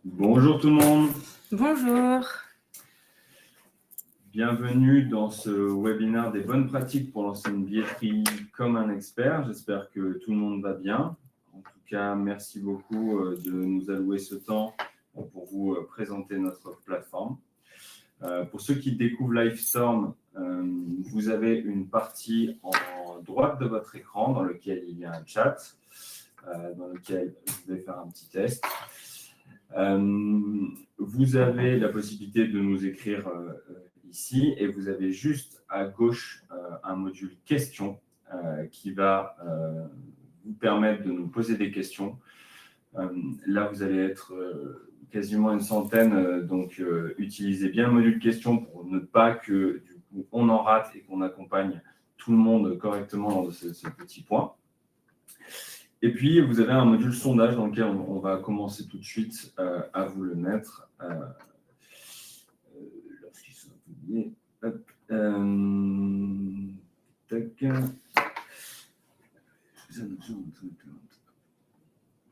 Bonjour tout le monde, Bonjour. bienvenue dans ce webinaire des bonnes pratiques pour lancer une billetterie comme un expert. J'espère que tout le monde va bien. En tout cas, merci beaucoup de nous allouer ce temps pour vous présenter notre plateforme. Pour ceux qui découvrent Livestorm, vous avez une partie en droite de votre écran dans lequel il y a un chat, dans lequel je vais faire un petit test. Vous avez la possibilité de nous écrire ici et vous avez juste à gauche un module questions qui va vous permettre de nous poser des questions. Là, vous allez être quasiment une centaine, donc utilisez bien le module questions pour ne pas que du coup, on en rate et qu'on accompagne tout le monde correctement dans ce petit point. Et puis, vous avez un module sondage dans lequel on va commencer tout de suite à vous le mettre. Lorsqu'ils sont publiés.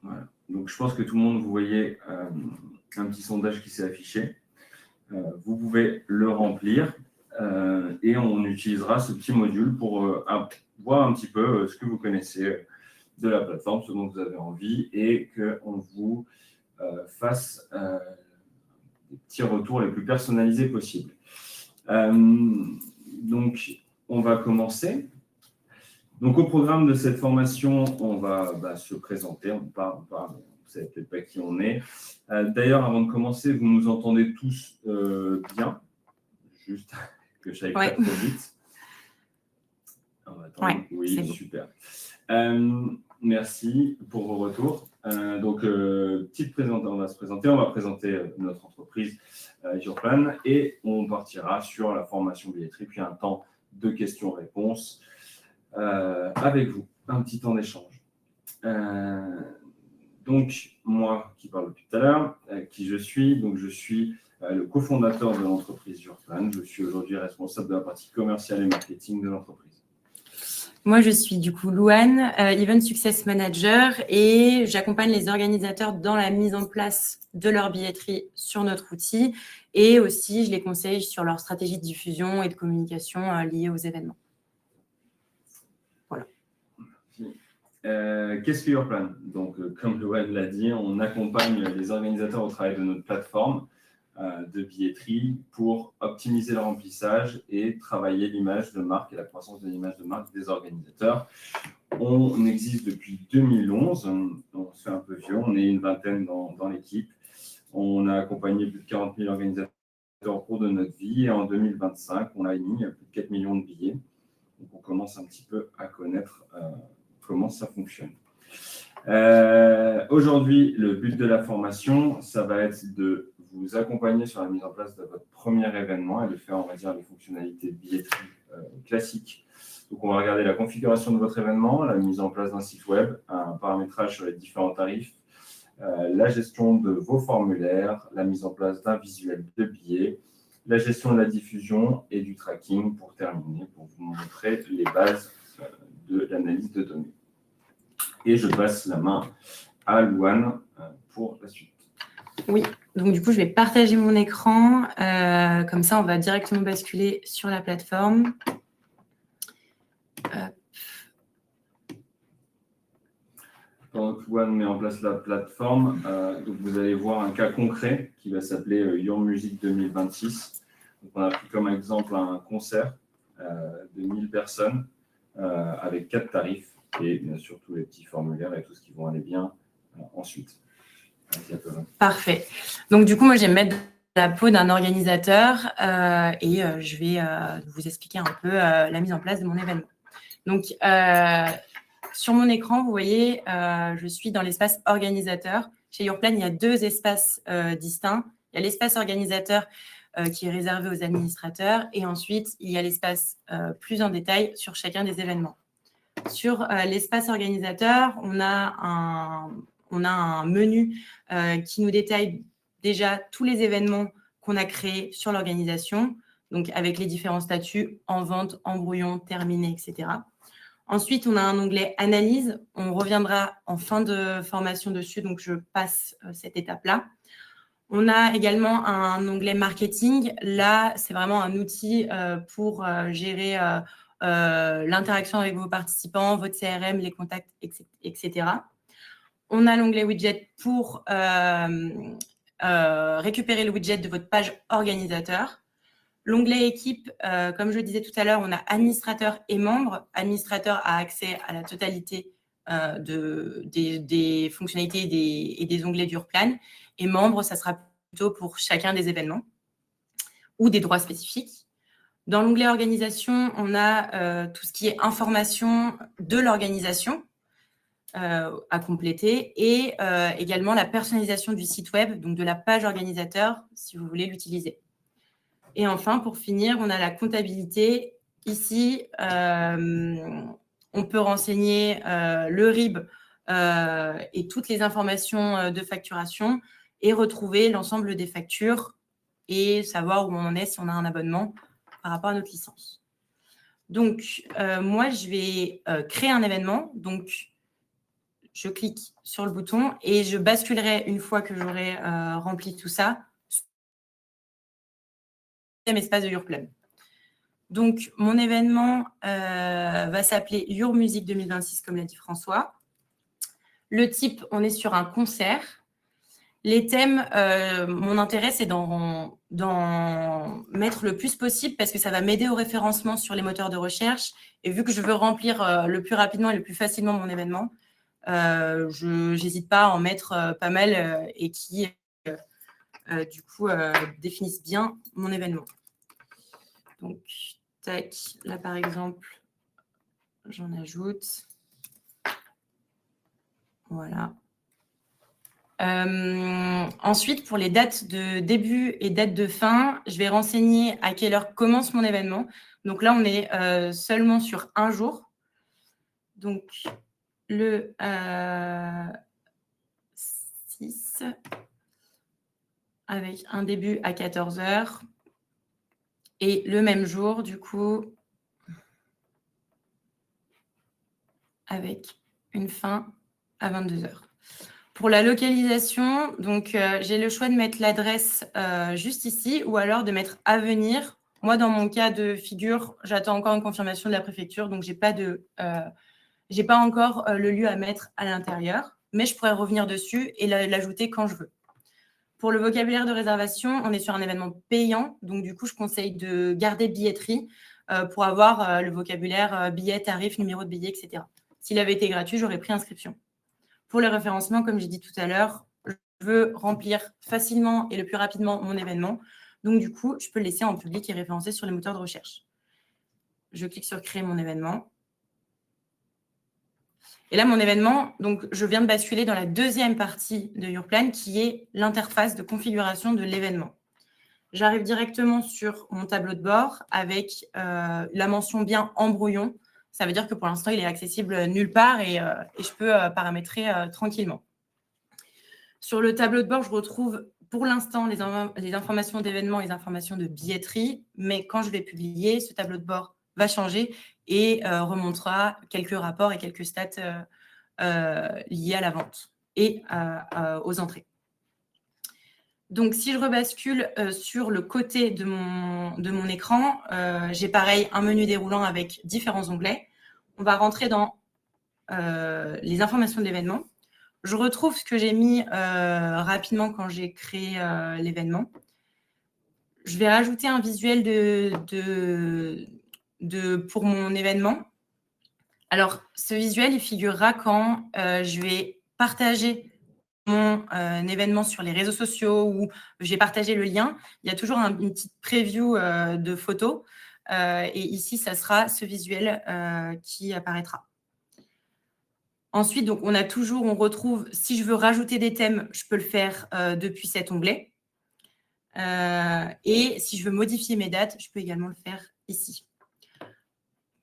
Voilà. Donc, je pense que tout le monde, vous voyez un petit sondage qui s'est affiché. Vous pouvez le remplir et on utilisera ce petit module pour voir un petit peu ce que vous connaissez de la plateforme, ce dont vous avez envie, et qu'on vous fasse des petits retours les plus personnalisés possibles. Donc, on va commencer. Donc, au programme de cette formation, on va se présenter. On parle, vous ne savez peut-être pas qui on est. D'ailleurs, avant de commencer, vous nous entendez tous bien. Juste que je n'aille pas trop vite. Oui, super. Merci pour vos retours. Donc, petite présentation, on va se présenter. On va présenter notre entreprise Yourplan et on partira sur la formation billetterie, puis un temps de questions-réponses avec vous, un petit temps d'échange. Donc, moi qui parle depuis tout à l'heure, qui je suis, donc je suis le cofondateur de l'entreprise Yourplan. Je suis aujourd'hui responsable de la partie commerciale et marketing de l'entreprise. Moi, je suis du coup Louane, Event Success Manager, et j'accompagne les organisateurs dans la mise en place de leur billetterie sur notre outil, et aussi je les conseille sur leur stratégie de diffusion et de communication liée aux événements. Voilà. Qu'est-ce que Yourplan? Donc, comme Louane l'a dit, on accompagne les organisateurs au travail de notre plateforme de billetterie pour optimiser le remplissage et travailler l'image de marque et la croissance de l'image de marque des organisateurs. On existe depuis 2011, on se fait un peu vieux, on est une vingtaine dans l'équipe. On a accompagné plus de 40 000 organisateurs au cours de notre vie et en 2025, on a émis plus de 4 millions de billets. Donc, on commence un petit peu à connaître comment ça fonctionne. Aujourd'hui, le but de la formation, ça va être de vous accompagner sur la mise en place de votre premier événement et de faire, on va dire, les fonctionnalités de billetterie classiques. Donc, on va regarder la configuration de votre événement, la mise en place d'un site web, un paramétrage sur les différents tarifs, la gestion de vos formulaires, la mise en place d'un visuel de billets, la gestion de la diffusion et du tracking pour terminer, pour vous montrer les bases de l'analyse de données. Et je passe la main à Louane pour la suite. Oui, donc du coup, je vais partager mon écran. Comme ça, on va directement basculer sur la plateforme. Pendant que Louane met en place la plateforme, donc vous allez voir un cas concret qui va s'appeler Your Music 2026. Donc, on a pris comme exemple un concert de 1000 personnes avec 4 tarifs et bien sûr tous les petits formulaires et tout ce qui vont aller bien ensuite. Parfait. Donc du coup, moi, j'aime mettre la peau d'un organisateur et je vais vous expliquer un peu la mise en place de mon événement. Donc, sur mon écran, vous voyez, je suis dans l'espace organisateur. Chez Yourplan, il y a 2 espaces distincts. Il y a l'espace organisateur qui est réservé aux administrateurs et ensuite, il y a l'espace plus en détail sur chacun des événements. Sur l'espace organisateur, on a un menu qui nous détaille déjà tous les événements qu'on a créés sur l'organisation, donc avec les différents statuts en vente, en brouillon, terminé, etc. Ensuite, on a un onglet analyse. On reviendra en fin de formation dessus, donc je passe cette étape-là. On a également un onglet marketing. Là, c'est vraiment un outil pour gérer l'interaction avec vos participants, votre CRM, les contacts, etc. On a l'onglet widget pour récupérer le widget de votre page organisateur. L'onglet équipe, comme je le disais tout à l'heure, on a administrateur et membre. Administrateur a accès à la totalité des fonctionnalités et des onglets d'Urplan. Et membre, ça sera plutôt pour chacun des événements ou des droits spécifiques. Dans l'onglet organisation, on a tout ce qui est information de l'organisation à compléter et également la personnalisation du site web, donc de la page organisateur, si vous voulez l'utiliser. Et enfin, pour finir, on a la comptabilité. Ici, on peut renseigner le RIB et toutes les informations de facturation et retrouver l'ensemble des factures et savoir où on en est si on a un abonnement par rapport à notre licence. Donc, moi, je vais créer un événement. Donc, je clique sur le bouton et je basculerai une fois que j'aurai rempli tout ça espace de Urplan. Donc, mon événement va s'appeler Your Music 2026, comme l'a dit François. Le type, on est sur un concert. Les thèmes, mon intérêt, c'est d'en mettre le plus possible parce que ça va m'aider au référencement sur les moteurs de recherche. Et vu que je veux remplir le plus rapidement et le plus facilement mon événement, je n'hésite pas à en mettre pas mal et qui, du coup, définissent bien mon événement. Donc, tac, là, par exemple, j'en ajoute. Voilà. Ensuite, pour les dates de début et dates de fin, je vais renseigner à quelle heure commence mon événement. Donc là, on est seulement sur un jour. Donc, le 6, avec un début à 14 h. Et le même jour, du coup, avec une fin à 22 h. Pour la localisation, donc j'ai le choix de mettre l'adresse juste ici ou alors de mettre à venir. Moi, dans mon cas de figure, j'attends encore une confirmation de la préfecture, donc j'ai pas encore le lieu à mettre à l'intérieur, mais je pourrais revenir dessus et l'ajouter quand je veux. Pour le vocabulaire de réservation, on est sur un événement payant, donc du coup, je conseille de garder billetterie pour avoir le vocabulaire billet, tarif, numéro de billet, etc. S'il avait été gratuit, j'aurais pris inscription. Pour le référencement, comme j'ai dit tout à l'heure, je veux remplir facilement et le plus rapidement mon événement. Donc, du coup, je peux le laisser en public et référencé sur les moteurs de recherche. Je clique sur « Créer mon événement ». Et là, mon événement, donc, je viens de basculer dans la deuxième partie de Urplan, qui est l'interface de configuration de l'événement. J'arrive directement sur mon tableau de bord avec la mention bien en brouillon. Ça veut dire que pour l'instant, il est accessible nulle part et je peux paramétrer tranquillement. Sur le tableau de bord, je retrouve pour l'instant les informations d'événements et les informations de billetterie, mais quand je vais publier, ce tableau de bord va changer et remontera quelques rapports et quelques stats liés à la vente et aux entrées. Donc, si je rebascule sur le côté de mon écran, j'ai pareil un menu déroulant avec différents onglets. On va rentrer dans les informations de l'événement. Je retrouve ce que j'ai mis rapidement quand j'ai créé l'événement. Je vais rajouter un visuel pour mon événement. Alors, ce visuel, il figurera quand je vais partager mon événement sur les réseaux sociaux ou j'ai partagé le lien. Il y a toujours une petite preview de photos. Et ici, ça sera ce visuel qui apparaîtra. Ensuite, donc, on retrouve, si je veux rajouter des thèmes, je peux le faire depuis cet onglet. Et si je veux modifier mes dates, je peux également le faire ici.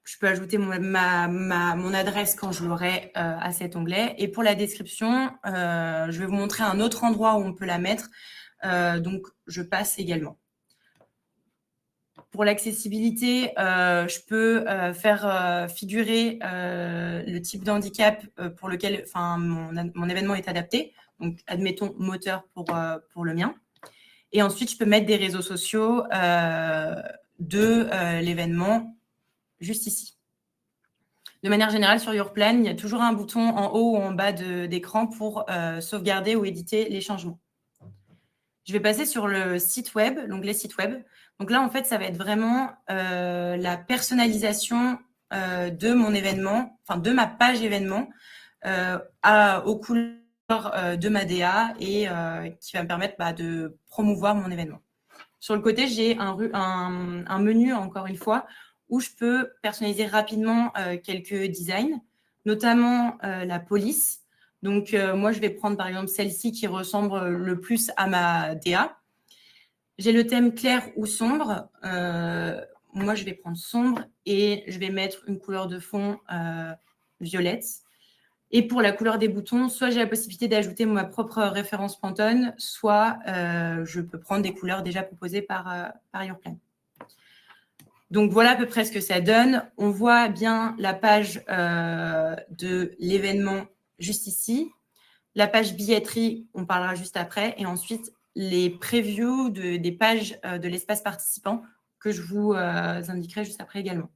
Je peux ajouter mon adresse quand je l'aurai à cet onglet. Et pour la description, je vais vous montrer un autre endroit où on peut la mettre. Donc, je passe également. Pour l'accessibilité, je peux faire figurer le type de handicap pour lequel mon événement est adapté. Donc, admettons moteur pour le mien. Et ensuite, je peux mettre des réseaux sociaux de l'événement juste ici. De manière générale, sur Yourplan, il y a toujours un bouton en haut ou en bas d'écran pour sauvegarder ou éditer les changements. Je vais passer sur le site web, l'onglet site web. Donc là, en fait, ça va être vraiment la personnalisation de mon événement, enfin de ma page événement aux couleurs de ma DA et qui va me permettre de promouvoir mon événement. Sur le côté, j'ai un menu, encore une fois, où je peux personnaliser rapidement quelques designs, notamment la police. Donc, moi, je vais prendre, par exemple, celle-ci qui ressemble le plus à ma DA. J'ai le thème clair ou sombre. Moi, je vais prendre sombre et je vais mettre une couleur de fond violette. Et pour la couleur des boutons, soit j'ai la possibilité d'ajouter ma propre référence Pantone, soit je peux prendre des couleurs déjà proposées par Yourplan. Donc, voilà à peu près ce que ça donne. On voit bien la page de l'événement juste ici. La page billetterie, on parlera juste après. Et ensuite, les previews des pages de l'espace participant que je vous indiquerai juste après également.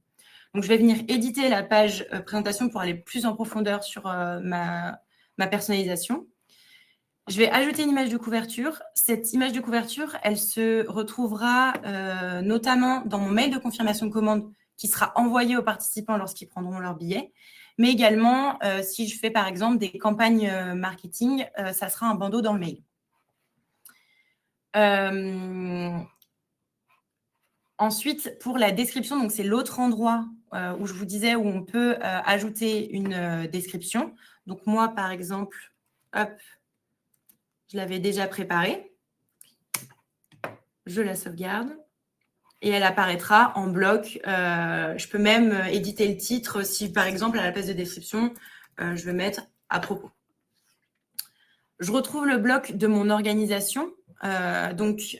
Donc, je vais venir éditer la page présentation pour aller plus en profondeur sur ma personnalisation. Je vais ajouter une image de couverture. Cette image de couverture, elle se retrouvera notamment dans mon mail de confirmation de commande qui sera envoyé aux participants lorsqu'ils prendront leur billet. Mais également, si je fais par exemple des campagnes marketing, ça sera un bandeau dans le mail. Ensuite, pour la description, donc c'est l'autre endroit où je vous disais où on peut ajouter une description. Donc moi, par exemple, hop, je l'avais déjà préparée. Je la sauvegarde et elle apparaîtra en bloc. Je peux même éditer le titre si, par exemple, à la place de description, je veux mettre « à propos ». Je retrouve le bloc de mon organisation. Donc,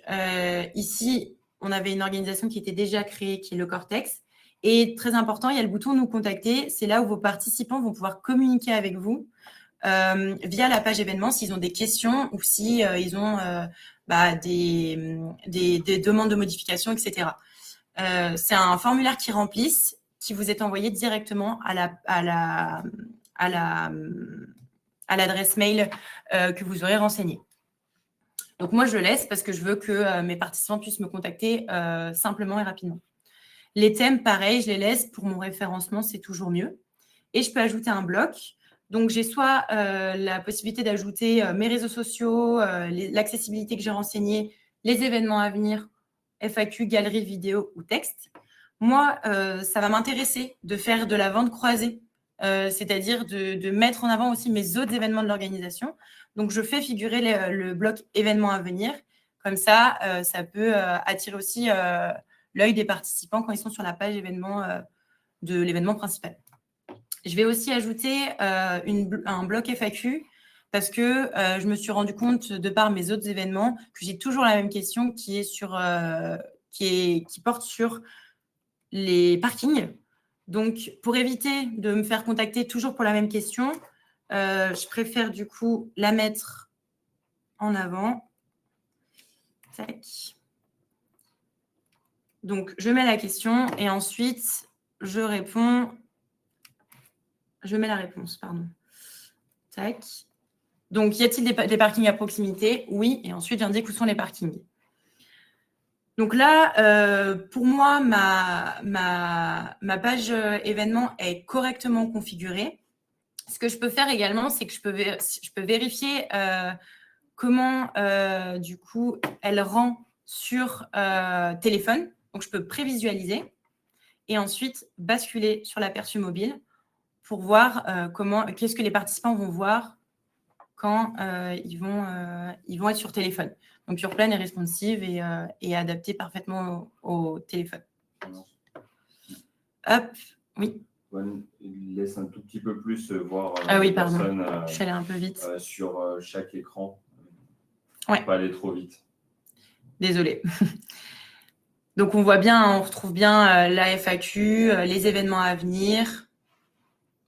ici, on avait une organisation qui était déjà créée, qui est le Cortex. Et très important, il y a le bouton « Nous contacter ». C'est là où vos participants vont pouvoir communiquer avec vous via la page événement s'ils ont des questions ou si ils ont des demandes de modification, etc. C'est un formulaire qu'ils remplissent, qui vous est envoyé directement à l'adresse mail que vous aurez renseignée. Donc, moi, je le laisse parce que je veux que mes participants puissent me contacter simplement et rapidement. Les thèmes, pareil, je les laisse pour mon référencement, c'est toujours mieux. Et je peux ajouter un bloc. Donc, j'ai soit la possibilité d'ajouter mes réseaux sociaux, l'accessibilité que j'ai renseignée, les événements à venir, FAQ, galerie, vidéo ou texte. Moi, ça va m'intéresser de faire de la vente croisée, c'est-à-dire de mettre en avant aussi mes autres événements de l'organisation. Donc, je fais figurer le bloc événements à venir. Comme ça, ça peut attirer aussi l'œil des participants quand ils sont sur la page événement de l'événement principal. Je vais aussi ajouter un bloc FAQ parce que je me suis rendu compte, de par mes autres événements, que j'ai toujours la même question qui porte sur les parkings. Donc, pour éviter de me faire contacter toujours pour la même question, je préfère du coup la mettre en avant. Tac. Donc, je mets la question et ensuite, je réponds. Je mets la réponse, pardon. Tac. Donc, y a-t-il des parkings à proximité? Oui. Et ensuite, j'indique où sont les parkings. Donc là, pour moi, ma page événement est correctement configurée. Ce que je peux faire également, c'est que je peux vérifier comment, du coup, elle rend sur téléphone. Donc, je peux prévisualiser et ensuite basculer sur l'aperçu mobile pour voir qu'est-ce que les participants vont voir quand ils vont être sur téléphone. Donc, Yourplan est responsive et adapté parfaitement au téléphone. Hop, oui. Il laisse un tout petit peu plus voir oui, pardon. Je suis allée un peu vite. Sur chaque écran. Ouais. Pas aller trop vite. Désolée. Donc, on voit bien, on retrouve bien la FAQ, les événements à venir,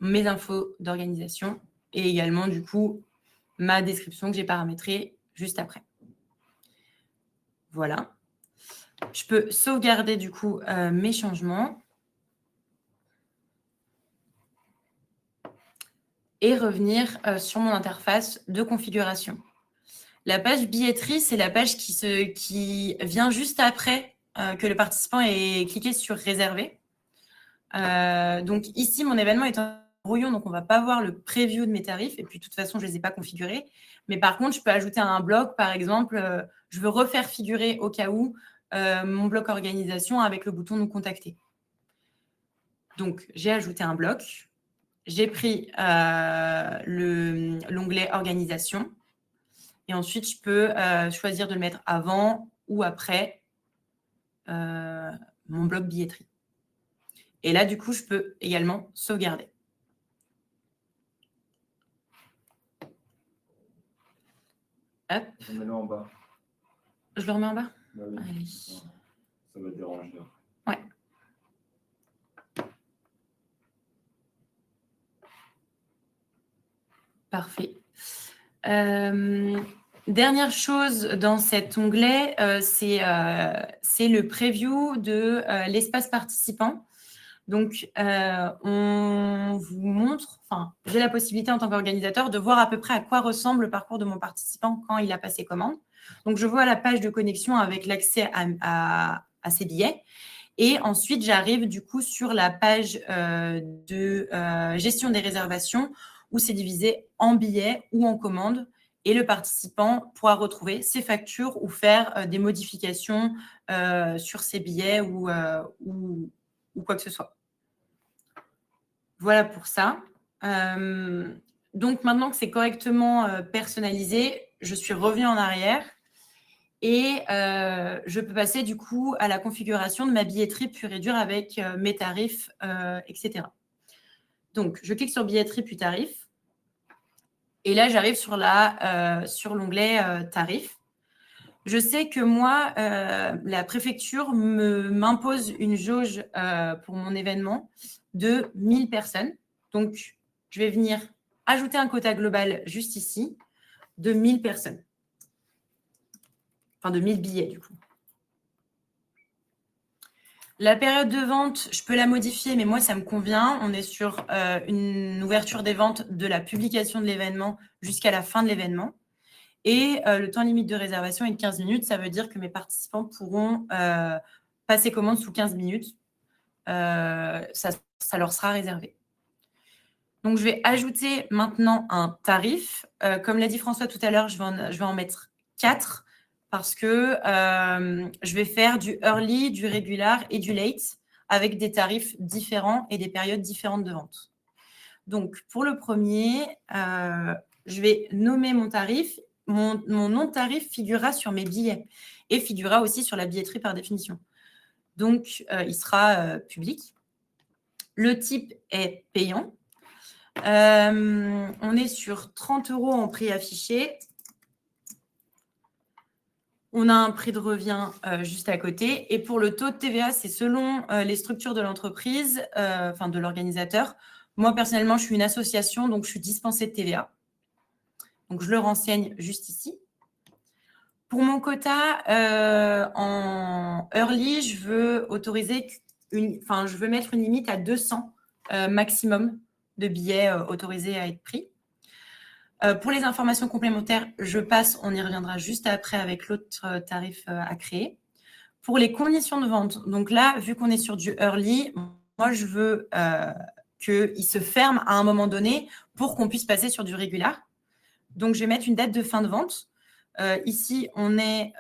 mes infos d'organisation et également, du coup, ma description que j'ai paramétrée juste après. Voilà. Je peux sauvegarder du coup mes changements et revenir sur mon interface de configuration. La page billetterie, c'est la page qui vient juste après que le participant ait cliqué sur réserver. Donc ici, mon événement est en brouillon, donc on ne va pas voir le preview de mes tarifs. Et puis, de toute façon, je ne les ai pas configurés. Mais par contre, je peux ajouter un bloc, par exemple, je veux refaire figurer au cas où mon bloc organisation avec le bouton nous contacter. Donc, j'ai ajouté un bloc. J'ai pris l'onglet organisation. Et ensuite, je peux choisir de le mettre avant ou après mon bloc billetterie. Et là, du coup, je peux également sauvegarder. Hop. Remets-le en bas. Je le remets en bas? Bah oui. Allez. Ça va te déranger. Ouais. Parfait. Dernière chose dans cet onglet, c'est le preview de l'espace participant. Donc, on vous montre, j'ai la possibilité en tant qu'organisateur de voir à peu près à quoi ressemble le parcours de mon participant quand il a passé commande. Donc, je vois la page de connexion avec l'accès à ses billets. Et ensuite, j'arrive du coup sur la page de gestion des réservations où c'est divisé en billets ou en commandes. Et le participant pourra retrouver ses factures ou faire des modifications sur ses billets ou quoi que ce soit. Voilà pour ça. Donc, maintenant que c'est correctement personnalisé, je suis revenue en arrière et je peux passer du coup à la configuration de ma billetterie pure et dure avec mes tarifs, etc. Donc, je clique sur billetterie puis tarifs. Et là, j'arrive sur l'onglet tarifs. Je sais que moi, la préfecture m'impose une jauge pour mon événement de 1000 personnes. Donc, je vais venir ajouter un quota global juste ici de 1000 personnes. Enfin, de 1000 billets, du coup. La période de vente, je peux la modifier, mais moi, ça me convient. On est sur une ouverture des ventes de la publication de l'événement jusqu'à la fin de l'événement. Et le temps limite de réservation est de 15 minutes. Ça veut dire que mes participants pourront passer commande sous 15 minutes. Ça leur sera réservé. Donc, je vais ajouter maintenant un tarif. Comme l'a dit François tout à l'heure, je vais en mettre 4 parce que je vais faire du early, du regular et du late avec des tarifs différents et des périodes différentes de vente. Donc, pour le premier, je vais nommer mon tarif. Mon nom de tarif figurera sur mes billets et figurera aussi sur la billetterie par définition. Donc, il sera public. Le type est payant. On est sur 30 € en prix affiché. On a un prix de revient juste à côté. Et pour le taux de TVA, c'est selon les structures de l'entreprise, enfin de l'organisateur. Moi, personnellement, je suis une association, donc je suis dispensée de TVA. Donc, je le renseigne juste ici. Pour mon quota, en early, je veux mettre une limite à 200 maximum de billets autorisés à être pris. Pour les informations complémentaires, je passe, on y reviendra juste après avec l'autre tarif à créer. Pour les conditions de vente, donc là, vu qu'on est sur du early, moi, je veux qu'il se ferme à un moment donné pour qu'on puisse passer sur du régular. Donc, je vais mettre une date de fin de vente. Ici, on est,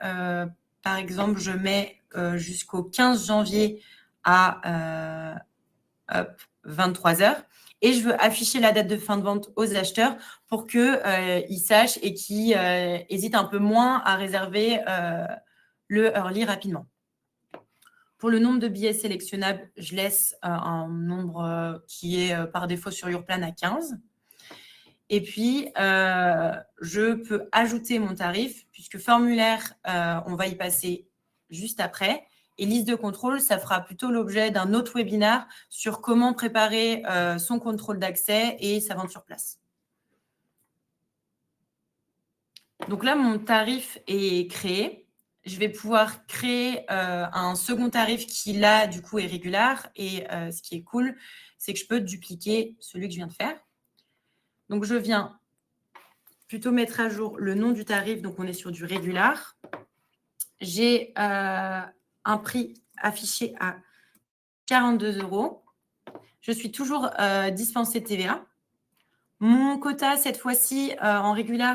par exemple, je mets jusqu'au 15 janvier à 23 h. Et je veux afficher la date de fin de vente aux acheteurs pour qu'ils sachent et qu'ils hésitent un peu moins à réserver le early rapidement. Pour le nombre de billets sélectionnables, je laisse un nombre qui est par défaut sur Yourplan à 15. Et puis, je peux ajouter mon tarif, puisque formulaire, on va y passer juste après. Et liste de contrôle, ça fera plutôt l'objet d'un autre webinaire sur comment préparer son contrôle d'accès et sa vente sur place. Donc là, mon tarif est créé. je vais pouvoir créer un second tarif qui, là, du coup, est régulier. Et ce qui est cool, c'est que je peux dupliquer celui que je viens de faire. Donc, je viens plutôt mettre à jour le nom du tarif. Donc, on est sur du régulier. J'ai un prix affiché à 42 €. Je suis toujours dispensée de TVA. Mon quota, cette fois-ci, en régulier,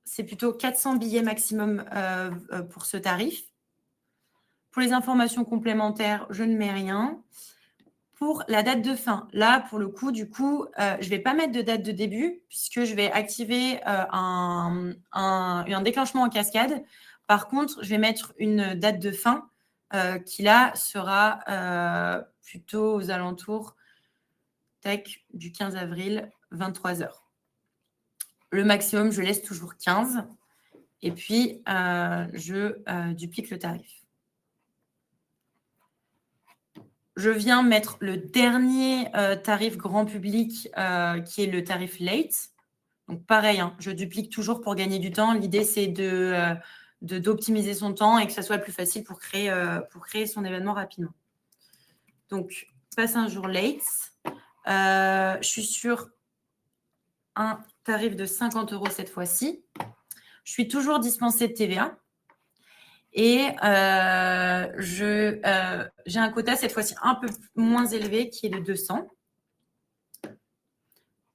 c'est plutôt 400 billets maximum pour ce tarif. Pour les informations complémentaires, je ne mets rien. Pour la date de fin, là, pour le coup, du coup, je ne vais pas mettre de date de début puisque je vais activer un déclenchement en cascade. Par contre, je vais mettre une date de fin qui, là, sera plutôt aux alentours du 15 avril, 23 h. Le maximum, je laisse toujours 15. Et puis, je duplique le tarif. Je viens mettre le dernier tarif grand public qui est le tarif late. Donc, pareil, hein, je duplique toujours pour gagner du temps. L'idée, c'est d'optimiser son temps et que ça soit plus facile pour créer son événement rapidement. Donc, passe un jour late. Je suis sur un tarif de 50 € cette fois-ci. Je suis toujours dispensée de TVA. Et j'ai un quota cette fois-ci un peu moins élevé qui est de 200.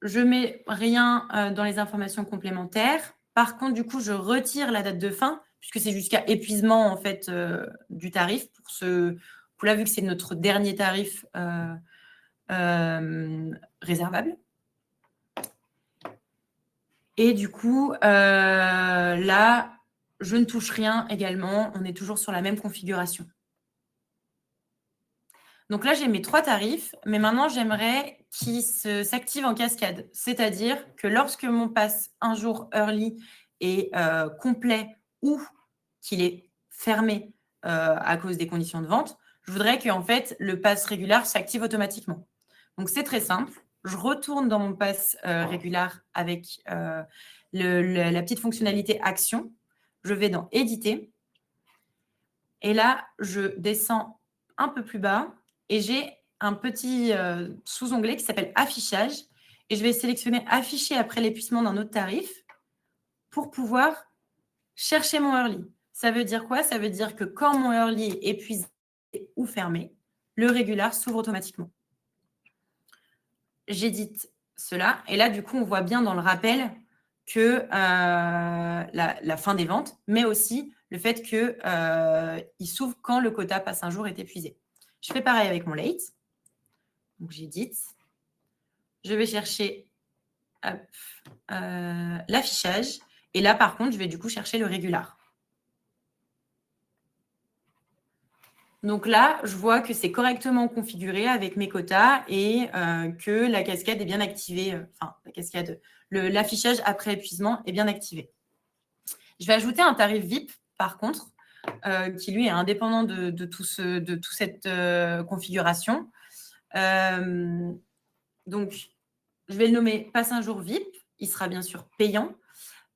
Je ne mets rien dans les informations complémentaires. Par contre, du coup, je retire la date de fin puisque c'est jusqu'à épuisement en fait du tarif. Pour là, vu que c'est notre dernier tarif réservable. Et du coup, là, je ne touche rien également. On est toujours sur la même configuration. Donc là, j'ai mes 3 tarifs, mais maintenant, j'aimerais qu'ils s'activent en cascade. C'est-à-dire que lorsque mon pass un jour early est complet ou qu'il est fermé à cause des conditions de vente, je voudrais que en fait, le pass régulier s'active automatiquement. Donc, c'est très simple. Je retourne dans mon pass régulier avec la petite fonctionnalité action. Je vais dans éditer. Et là, je descends un peu plus bas et j'ai un petit sous-onglet qui s'appelle affichage. Et je vais sélectionner afficher après l'épuisement d'un autre tarif pour pouvoir chercher mon early. Ça veut dire quoi? Ça veut dire que quand mon early est épuisé ou fermé, le régulier s'ouvre automatiquement. J'édite cela. Et là, du coup, on voit bien dans le rappel que la fin des ventes, mais aussi le fait qu'il s'ouvre quand le quota passe un jour est épuisé. Je fais pareil avec mon late. Donc, j'édite. Je vais chercher l'affichage. Et là, par contre, je vais du coup chercher le régulier. Donc là, je vois que c'est correctement configuré avec mes quotas et que la cascade est bien activée. Enfin, la cascade, l'affichage après épuisement est bien activé. Je vais ajouter un tarif VIP, par contre, qui lui est indépendant de toute cette configuration. Donc, je vais le nommer passe un jour VIP. Il sera bien sûr payant.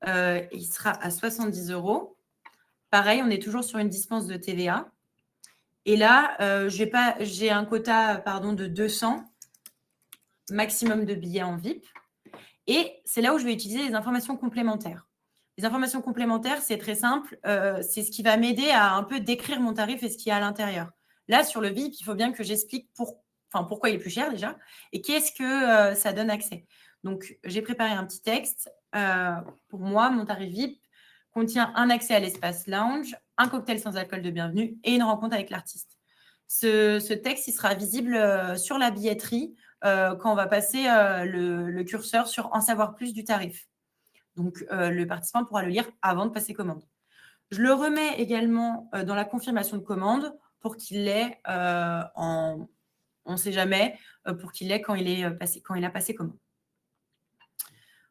Il sera à 70 €. Pareil, on est toujours sur une dispense de TVA. Et là, j'ai un quota de 200 maximum de billets en VIP. Et c'est là où je vais utiliser les informations complémentaires. Les informations complémentaires, c'est très simple. C'est ce qui va m'aider à un peu décrire mon tarif et ce qu'il y a à l'intérieur. Là, sur le VIP, il faut bien que j'explique pourquoi il est plus cher déjà et qu'est-ce que ça donne accès. Donc, j'ai préparé un petit texte. Pour moi, mon tarif VIP contient un accès à l'espace lounge, un cocktail sans alcool de bienvenue et une rencontre avec l'artiste. Ce texte, il sera visible sur la billetterie quand on va passer le curseur sur « En savoir plus » du tarif. Donc, le participant pourra le lire avant de passer commande. Je le remets également dans la confirmation de commande pour qu'il l'ait on ne sait jamais, pour qu'il l'ait quand il a passé commande.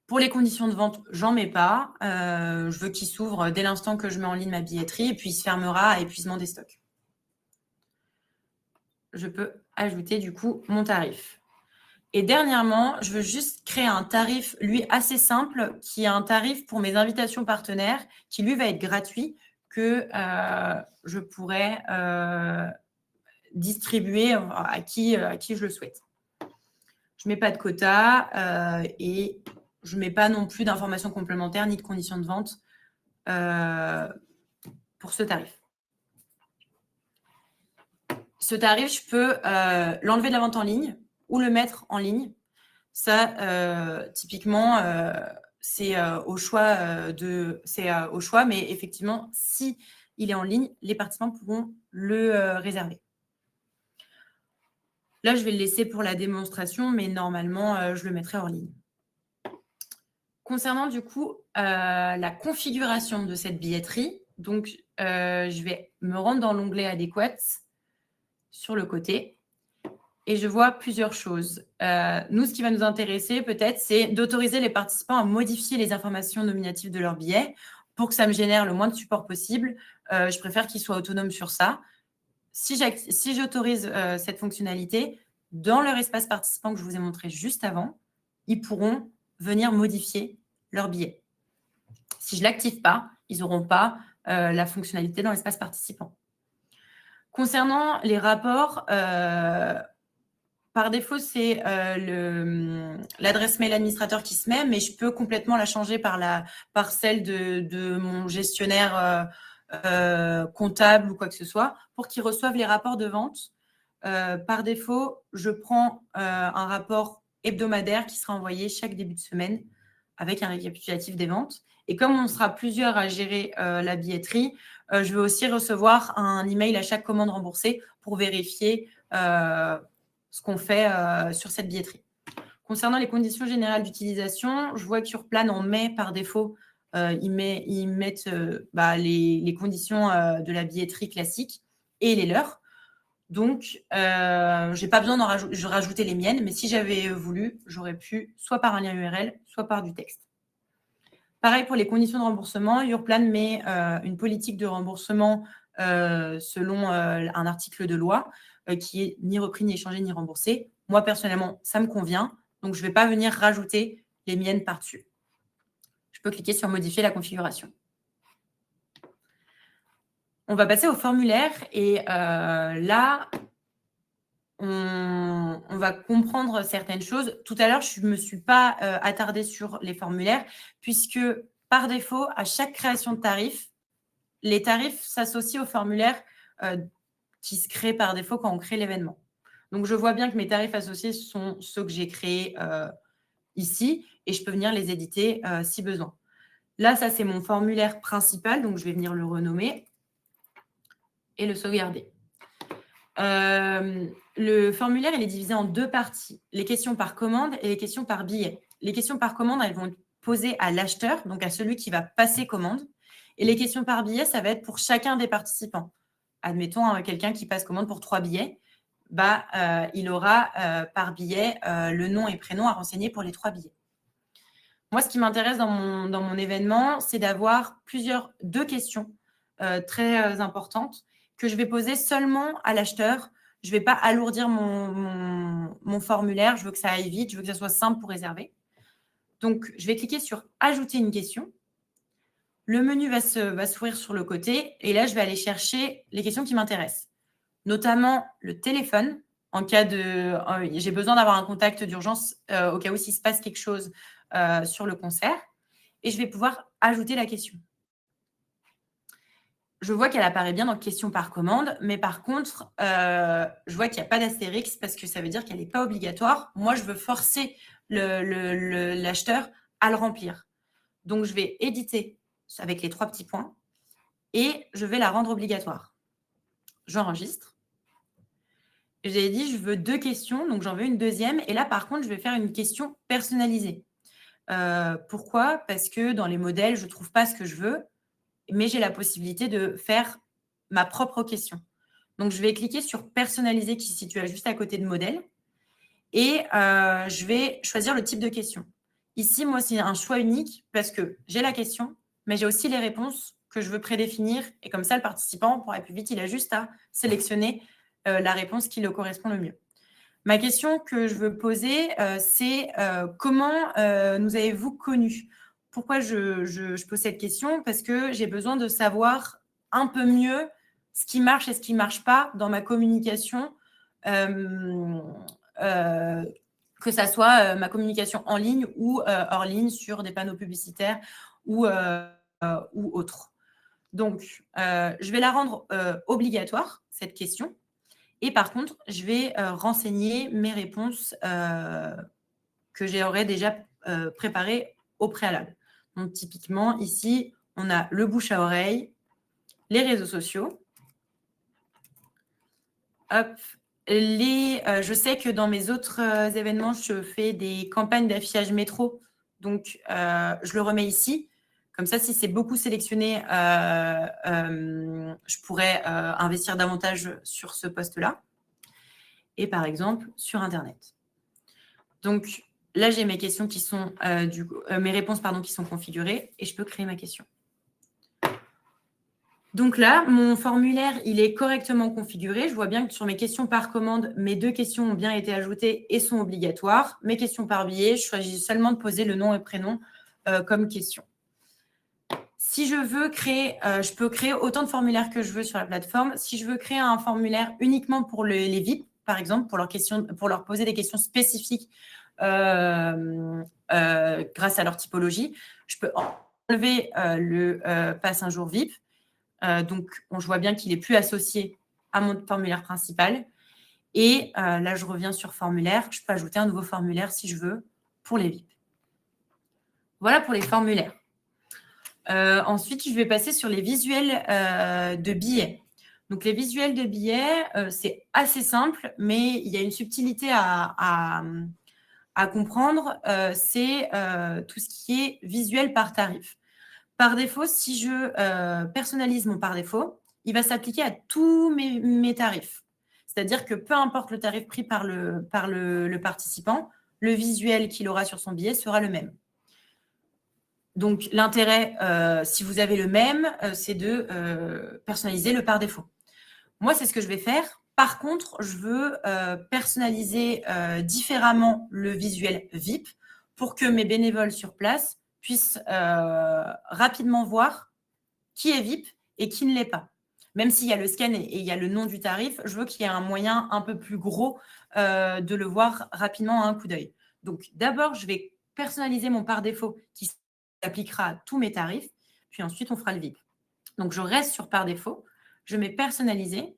Pour les conditions de vente, j'en mets pas. Je veux qu'il s'ouvre dès l'instant que je mets en ligne ma billetterie et puis il se fermera à épuisement des stocks. Je peux ajouter du coup mon tarif. Et dernièrement, je veux juste créer un tarif, lui, assez simple, qui est un tarif pour mes invitations partenaires, qui lui va être gratuit, que je pourrais distribuer à qui je le souhaite. Je ne mets pas de quota et je ne mets pas non plus d'informations complémentaires ni de conditions de vente pour ce tarif. Ce tarif, je peux l'enlever de la vente en ligne ou le mettre en ligne. Ça, typiquement, c'est au choix, mais effectivement, si il est en ligne, les participants pourront le réserver. Là, je vais le laisser pour la démonstration, mais normalement, je le mettrai hors ligne. Concernant du coup la configuration de cette billetterie, donc je vais me rendre dans l'onglet adéquat sur le côté et je vois plusieurs choses. Nous, ce qui va nous intéresser peut-être, c'est d'autoriser les participants à modifier les informations nominatives de leur billet pour que ça me génère le moins de support possible. Je préfère qu'ils soient autonomes sur ça. Si j'autorise cette fonctionnalité, dans leur espace participant que je vous ai montré juste avant, ils pourront venir modifier leur billet. Si je ne l'active pas, ils n'auront pas la fonctionnalité dans l'espace participant. Concernant les rapports, par défaut, c'est l'adresse mail administrateur qui se met, mais je peux complètement la changer par celle de mon gestionnaire comptable ou quoi que ce soit pour qu'ils reçoivent les rapports de vente. Par défaut, je prends un rapport hebdomadaire qui sera envoyé chaque début de semaine avec un récapitulatif des ventes. Et comme on sera plusieurs à gérer la billetterie, je vais aussi recevoir un email à chaque commande remboursée pour vérifier ce qu'on fait sur cette billetterie. Concernant les conditions générales d'utilisation, je vois qu'Urplan en met par défaut, ils mettent les conditions de la billetterie classique et les leurs. Donc, je n'ai pas besoin de rajouter les miennes, mais si j'avais voulu, j'aurais pu soit par un lien URL, soit par du texte. Pareil pour les conditions de remboursement, Urplan met une politique de remboursement selon un article de loi qui est ni repris, ni échangé, ni remboursé. Moi, personnellement, ça me convient, donc je ne vais pas venir rajouter les miennes par-dessus. Je peux cliquer sur « Modifier la configuration ». On va passer au formulaire et là, on va comprendre certaines choses. Tout à l'heure, je ne me suis pas attardée sur les formulaires puisque, par défaut, à chaque création de tarif, les tarifs s'associent aux formulaires qui se créent par défaut quand on crée l'événement. Donc, je vois bien que mes tarifs associés sont ceux que j'ai créés ici et je peux venir les éditer si besoin. Là, ça, c'est mon formulaire principal, donc je vais venir le renommer et le sauvegarder. Le formulaire, il est divisé en deux parties, les questions par commande et les questions par billet. Les questions par commande, elles vont être posées à l'acheteur, donc à celui qui va passer commande. Et les questions par billet, ça va être pour chacun des participants. Admettons, quelqu'un qui passe commande pour 3 billets, il aura par billet le nom et prénom à renseigner pour les 3 billets. Moi, ce qui m'intéresse dans mon événement, c'est d'avoir deux questions très importantes que je vais poser seulement à l'acheteur. Je ne vais pas alourdir mon formulaire. Je veux que ça aille vite. Je veux que ça soit simple pour réserver. Donc, je vais cliquer sur « Ajouter une question ». Le menu va s'ouvrir sur le côté. Et là, je vais aller chercher les questions qui m'intéressent, notamment le téléphone. En cas de… j'ai besoin d'avoir un contact d'urgence au cas où s'il se passe quelque chose sur le concert. Et je vais pouvoir ajouter la question. Je vois qu'elle apparaît bien dans question par commande, mais par contre, je vois qu'il n'y a pas d'astérix parce que ça veut dire qu'elle n'est pas obligatoire. Moi, je veux forcer l'acheteur à le remplir. Donc, je vais éditer avec les 3 petits points et je vais la rendre obligatoire. J'enregistre. J'ai dit, je veux 2 questions, donc j'en veux une deuxième. Et là, par contre, je vais faire une question personnalisée. Pourquoi ? Parce que dans les modèles, je ne trouve pas ce que je veux, mais j'ai la possibilité de faire ma propre question. Donc, je vais cliquer sur « Personnaliser » qui se situe juste à côté de « Modèle » et je vais choisir le type de question. Ici, moi, c'est un choix unique parce que j'ai la question, mais j'ai aussi les réponses que je veux prédéfinir et comme ça, le participant, pour aller plus vite, il a juste à sélectionner la réponse qui le correspond le mieux. Ma question que je veux poser, c'est comment nous avez-vous connus ? Pourquoi je pose cette question ? Parce que j'ai besoin de savoir un peu mieux ce qui marche et ce qui ne marche pas dans ma communication, que ça soit ma communication en ligne ou hors ligne sur des panneaux publicitaires ou autres. Donc, je vais la rendre obligatoire, cette question. Et par contre, je vais renseigner mes réponses que j'aurais déjà préparées au préalable. Donc, typiquement, ici, on a le bouche à oreille, les réseaux sociaux. Hop. Je sais que dans mes autres événements, je fais des campagnes d'affichage métro. Donc, je le remets ici. Comme ça, si c'est beaucoup sélectionné, je pourrais investir davantage sur ce poste-là. Et par exemple, sur Internet. Donc, là, j'ai mes questions qui sont, mes réponses qui sont configurées et je peux créer ma question. Donc là, mon formulaire, il est correctement configuré. Je vois bien que sur mes questions par commande, mes 2 questions ont bien été ajoutées et sont obligatoires. Mes questions par billet, je choisis seulement de poser le nom et prénom comme question. Si je veux créer, je peux créer autant de formulaires que je veux sur la plateforme. Si je veux créer un formulaire uniquement pour les VIP, par exemple, pour leur poser des questions spécifiques grâce à leur typologie, je peux enlever le pass un jour VIP. Donc, je vois bien qu'il n'est plus associé à mon formulaire principal. Et là, je reviens sur formulaire. Je peux ajouter un nouveau formulaire si je veux pour les VIP. Voilà pour les formulaires. Ensuite, je vais passer sur les visuels de billets. Donc, les visuels de billets, c'est assez simple, mais il y a une subtilité à comprendre. C'est tout ce qui est visuel par tarif. Par défaut, si je personnalise mon par défaut, il va s'appliquer à tous mes tarifs. C'est-à-dire que peu importe le tarif pris par le participant, le visuel qu'il aura sur son billet sera le même. Donc, l'intérêt, si vous avez le même, c'est de personnaliser le par défaut. Moi, c'est ce que je vais faire. Par contre, je veux personnaliser différemment le visuel VIP pour que mes bénévoles sur place puissent rapidement voir qui est VIP et qui ne l'est pas. Même s'il y a le scan et il y a le nom du tarif, je veux qu'il y ait un moyen un peu plus gros de le voir rapidement à un coup d'œil. Donc, d'abord, je vais personnaliser mon par défaut qui s'appliquera à tous mes tarifs, puis ensuite, on fera le VIP. Donc, je reste sur par défaut, je mets personnaliser.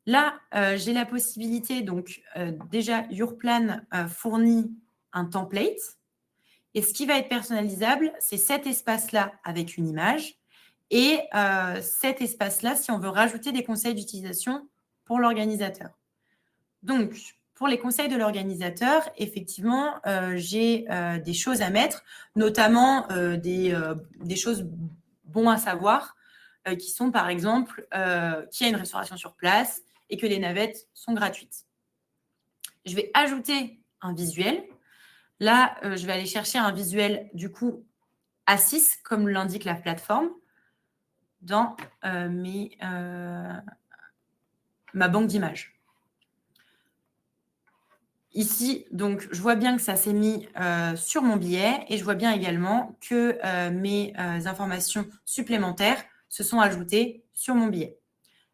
Là, j'ai la possibilité, donc déjà, Yourplan fournit un template. Et ce qui va être personnalisable, c'est cet espace-là avec une image et cet espace-là si on veut rajouter des conseils d'utilisation pour l'organisateur. Donc, pour les conseils de l'organisateur, effectivement, j'ai des choses à mettre, notamment des choses bons à savoir, qui sont par exemple qu'il y a une restauration sur place et que les navettes sont gratuites. Je vais ajouter un visuel. Là, je vais aller chercher un visuel, du coup, A6, comme l'indique la plateforme, dans ma banque d'images. Ici, donc, je vois bien que ça s'est mis sur mon billet et je vois bien également que mes informations supplémentaires se sont ajoutées sur mon billet.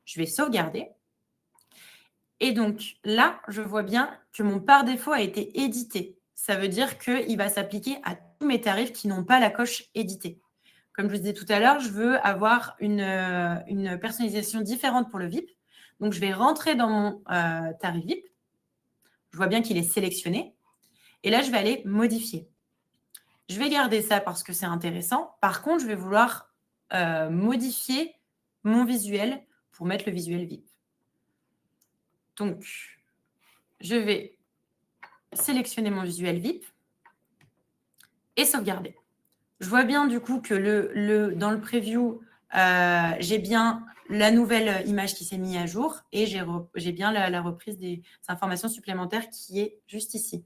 Je vais sauvegarder. Et donc, là, je vois bien que mon par défaut a été édité. Ça veut dire qu'il va s'appliquer à tous mes tarifs qui n'ont pas la coche éditée. Comme je vous disais tout à l'heure, je veux avoir une personnalisation différente pour le VIP. Donc, je vais rentrer dans mon tarif VIP. Je vois bien qu'il est sélectionné. Et là, je vais aller modifier. Je vais garder ça parce que c'est intéressant. Par contre, je vais vouloir modifier mon visuel pour mettre le visuel VIP. Donc, je vais sélectionner mon visuel VIP et sauvegarder. Je vois bien du coup que dans le preview, j'ai bien la nouvelle image qui s'est mise à jour et j'ai bien la reprise des informations supplémentaires qui est juste ici.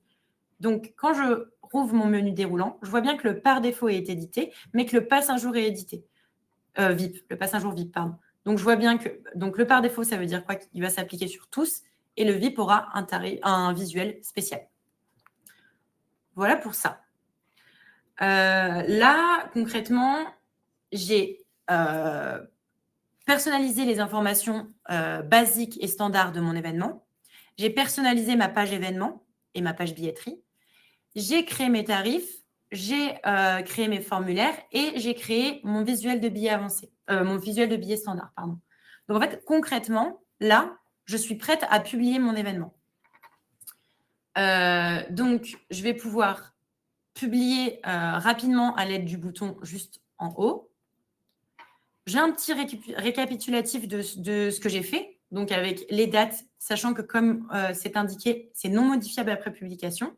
Donc, quand je rouvre mon menu déroulant, je vois bien que le par défaut est édité, mais que le pass un jour est édité. VIP, le pass un jour VIP, pardon. Donc, je vois bien que le par défaut, ça veut dire quoi? Qu'il va s'appliquer sur tous et le VIP aura un visuel spécial. Voilà pour ça. Là, concrètement, j'ai personnalisé les informations basiques et standards de mon événement. J'ai personnalisé ma page événement et ma page billetterie. J'ai créé mes tarifs, j'ai créé mes formulaires et j'ai créé mon visuel de billet avancé, mon visuel de billet standard, pardon. Donc, en fait, concrètement, là, je suis prête à publier mon événement. Donc, je vais pouvoir publier rapidement à l'aide du bouton juste en haut. J'ai un petit récapitulatif de ce que j'ai fait, donc avec les dates, sachant que comme c'est indiqué, c'est non modifiable après publication.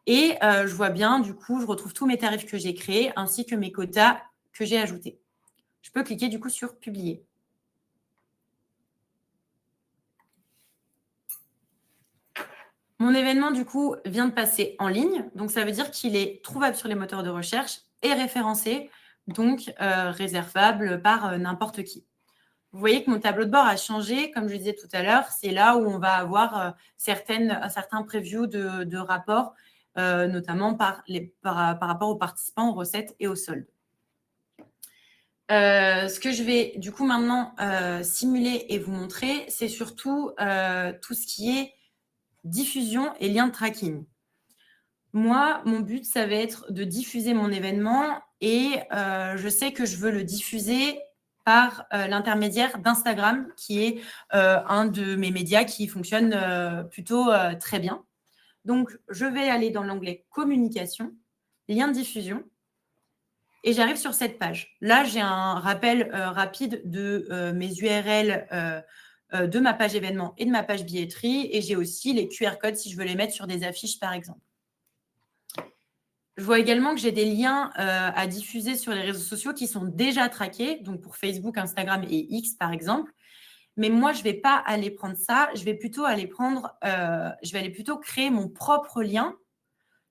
Et je vois bien, du coup, je retrouve tous mes tarifs que j'ai créés ainsi que mes quotas que j'ai ajoutés. Je peux cliquer du coup sur « Publier ». Mon événement, du coup, vient de passer en ligne. Donc, ça veut dire qu'il est trouvable sur les moteurs de recherche et référencé, donc réservable par n'importe qui. Vous voyez que mon tableau de bord a changé. Comme je disais tout à l'heure, c'est là où on va avoir certains previews de rapports, notamment par rapport aux participants, aux recettes et aux soldes. Ce que je vais du coup maintenant simuler et vous montrer, c'est surtout tout ce qui est diffusion et lien de tracking. Moi, mon but, ça va être de diffuser mon événement et je sais que je veux le diffuser par l'intermédiaire d'Instagram, qui est un de mes médias qui fonctionne plutôt très bien. Donc, je vais aller dans l'onglet « Communication », « Lien de diffusion » et j'arrive sur cette page. Là, j'ai un rappel rapide de mes URL de ma page événement et de ma page billetterie et j'ai aussi les QR codes si je veux les mettre sur des affiches, par exemple. Je vois également que j'ai des liens à diffuser sur les réseaux sociaux qui sont déjà traqués, donc pour Facebook, Instagram et X, par exemple. Mais moi, je ne vais pas aller prendre ça. Je vais plutôt aller plutôt créer mon propre lien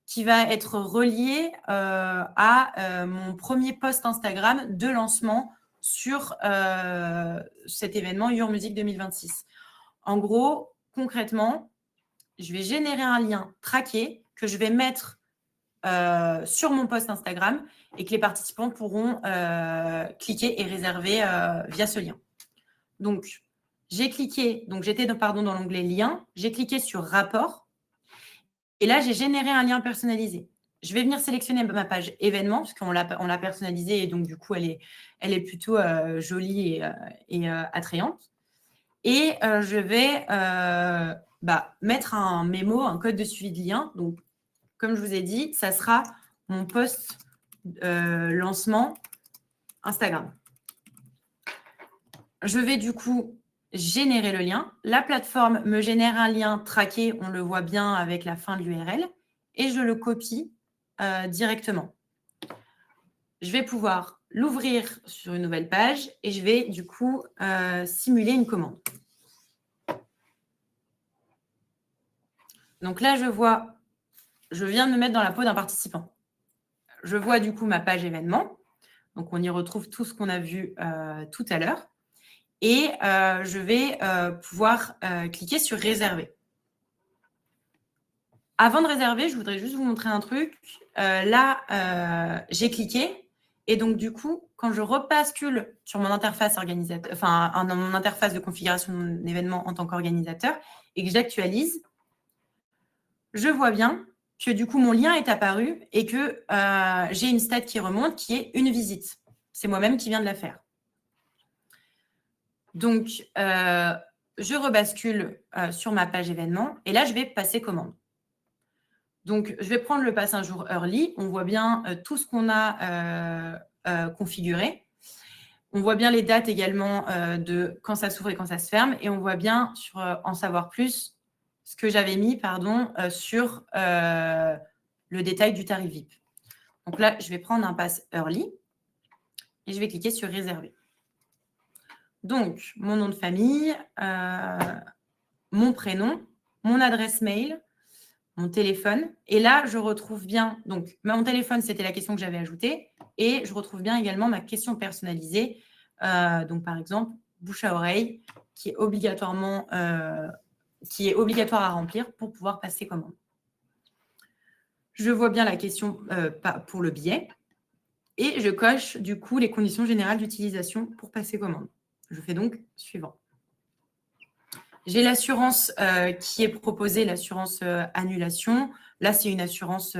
qui va être relié à mon premier post Instagram de lancement sur cet événement Your Music 2026. En gros, concrètement, je vais générer un lien traqué que je vais mettre sur mon post Instagram et que les participants pourront cliquer et réserver via ce lien. Donc, j'ai cliqué, donc j'étais dans l'onglet lien, j'ai cliqué sur rapport et là, j'ai généré un lien personnalisé. Je vais venir sélectionner ma page événement parce qu'on l'a personnalisée et donc du coup, elle est plutôt jolie et attrayante. Et je vais mettre un mémo, un code de suivi de lien. Donc, comme je vous ai dit, ça sera mon post lancement Instagram. Je vais du coup générer le lien. La plateforme me génère un lien traqué, on le voit bien avec la fin de l'URL, et je le copie directement. Je vais pouvoir l'ouvrir sur une nouvelle page et je vais du coup simuler une commande. Donc là, je viens de me mettre dans la peau d'un participant. Je vois du coup ma page événement. Donc, on y retrouve tout ce qu'on a vu tout à l'heure. Et je vais pouvoir cliquer sur « Réserver ». Avant de réserver, je voudrais juste vous montrer un truc. Là, j'ai cliqué. Et donc, du coup, quand je rebascule sur mon interface organisateur, enfin, dans mon interface de configuration de mon événement en tant qu'organisateur et que j'actualise, je vois bien que du coup, mon lien est apparu et que j'ai une stat qui remonte qui est une visite. C'est moi-même qui viens de la faire. Donc, je rebascule sur ma page événement et là, je vais passer commande. Donc, je vais prendre le pass un jour early. On voit bien tout ce qu'on a configuré. On voit bien les dates également de quand ça s'ouvre et quand ça se ferme. Et on voit bien, sur en savoir plus, ce que j'avais mis sur le détail du tarif VIP. Donc là, je vais prendre un pass early et je vais cliquer sur réserver. Donc, mon nom de famille, mon prénom, mon adresse mail, mon téléphone. Et là, je retrouve bien, donc mon téléphone, c'était la question que j'avais ajoutée. Et je retrouve bien également ma question personnalisée. Donc, par exemple, bouche à oreille, qui est obligatoire à remplir pour pouvoir passer commande. Je vois bien la question pour le billet. Et je coche du coup les conditions générales d'utilisation pour passer commande. Je fais donc suivant. J'ai l'assurance qui est proposée, l'assurance annulation. Là, c'est une assurance,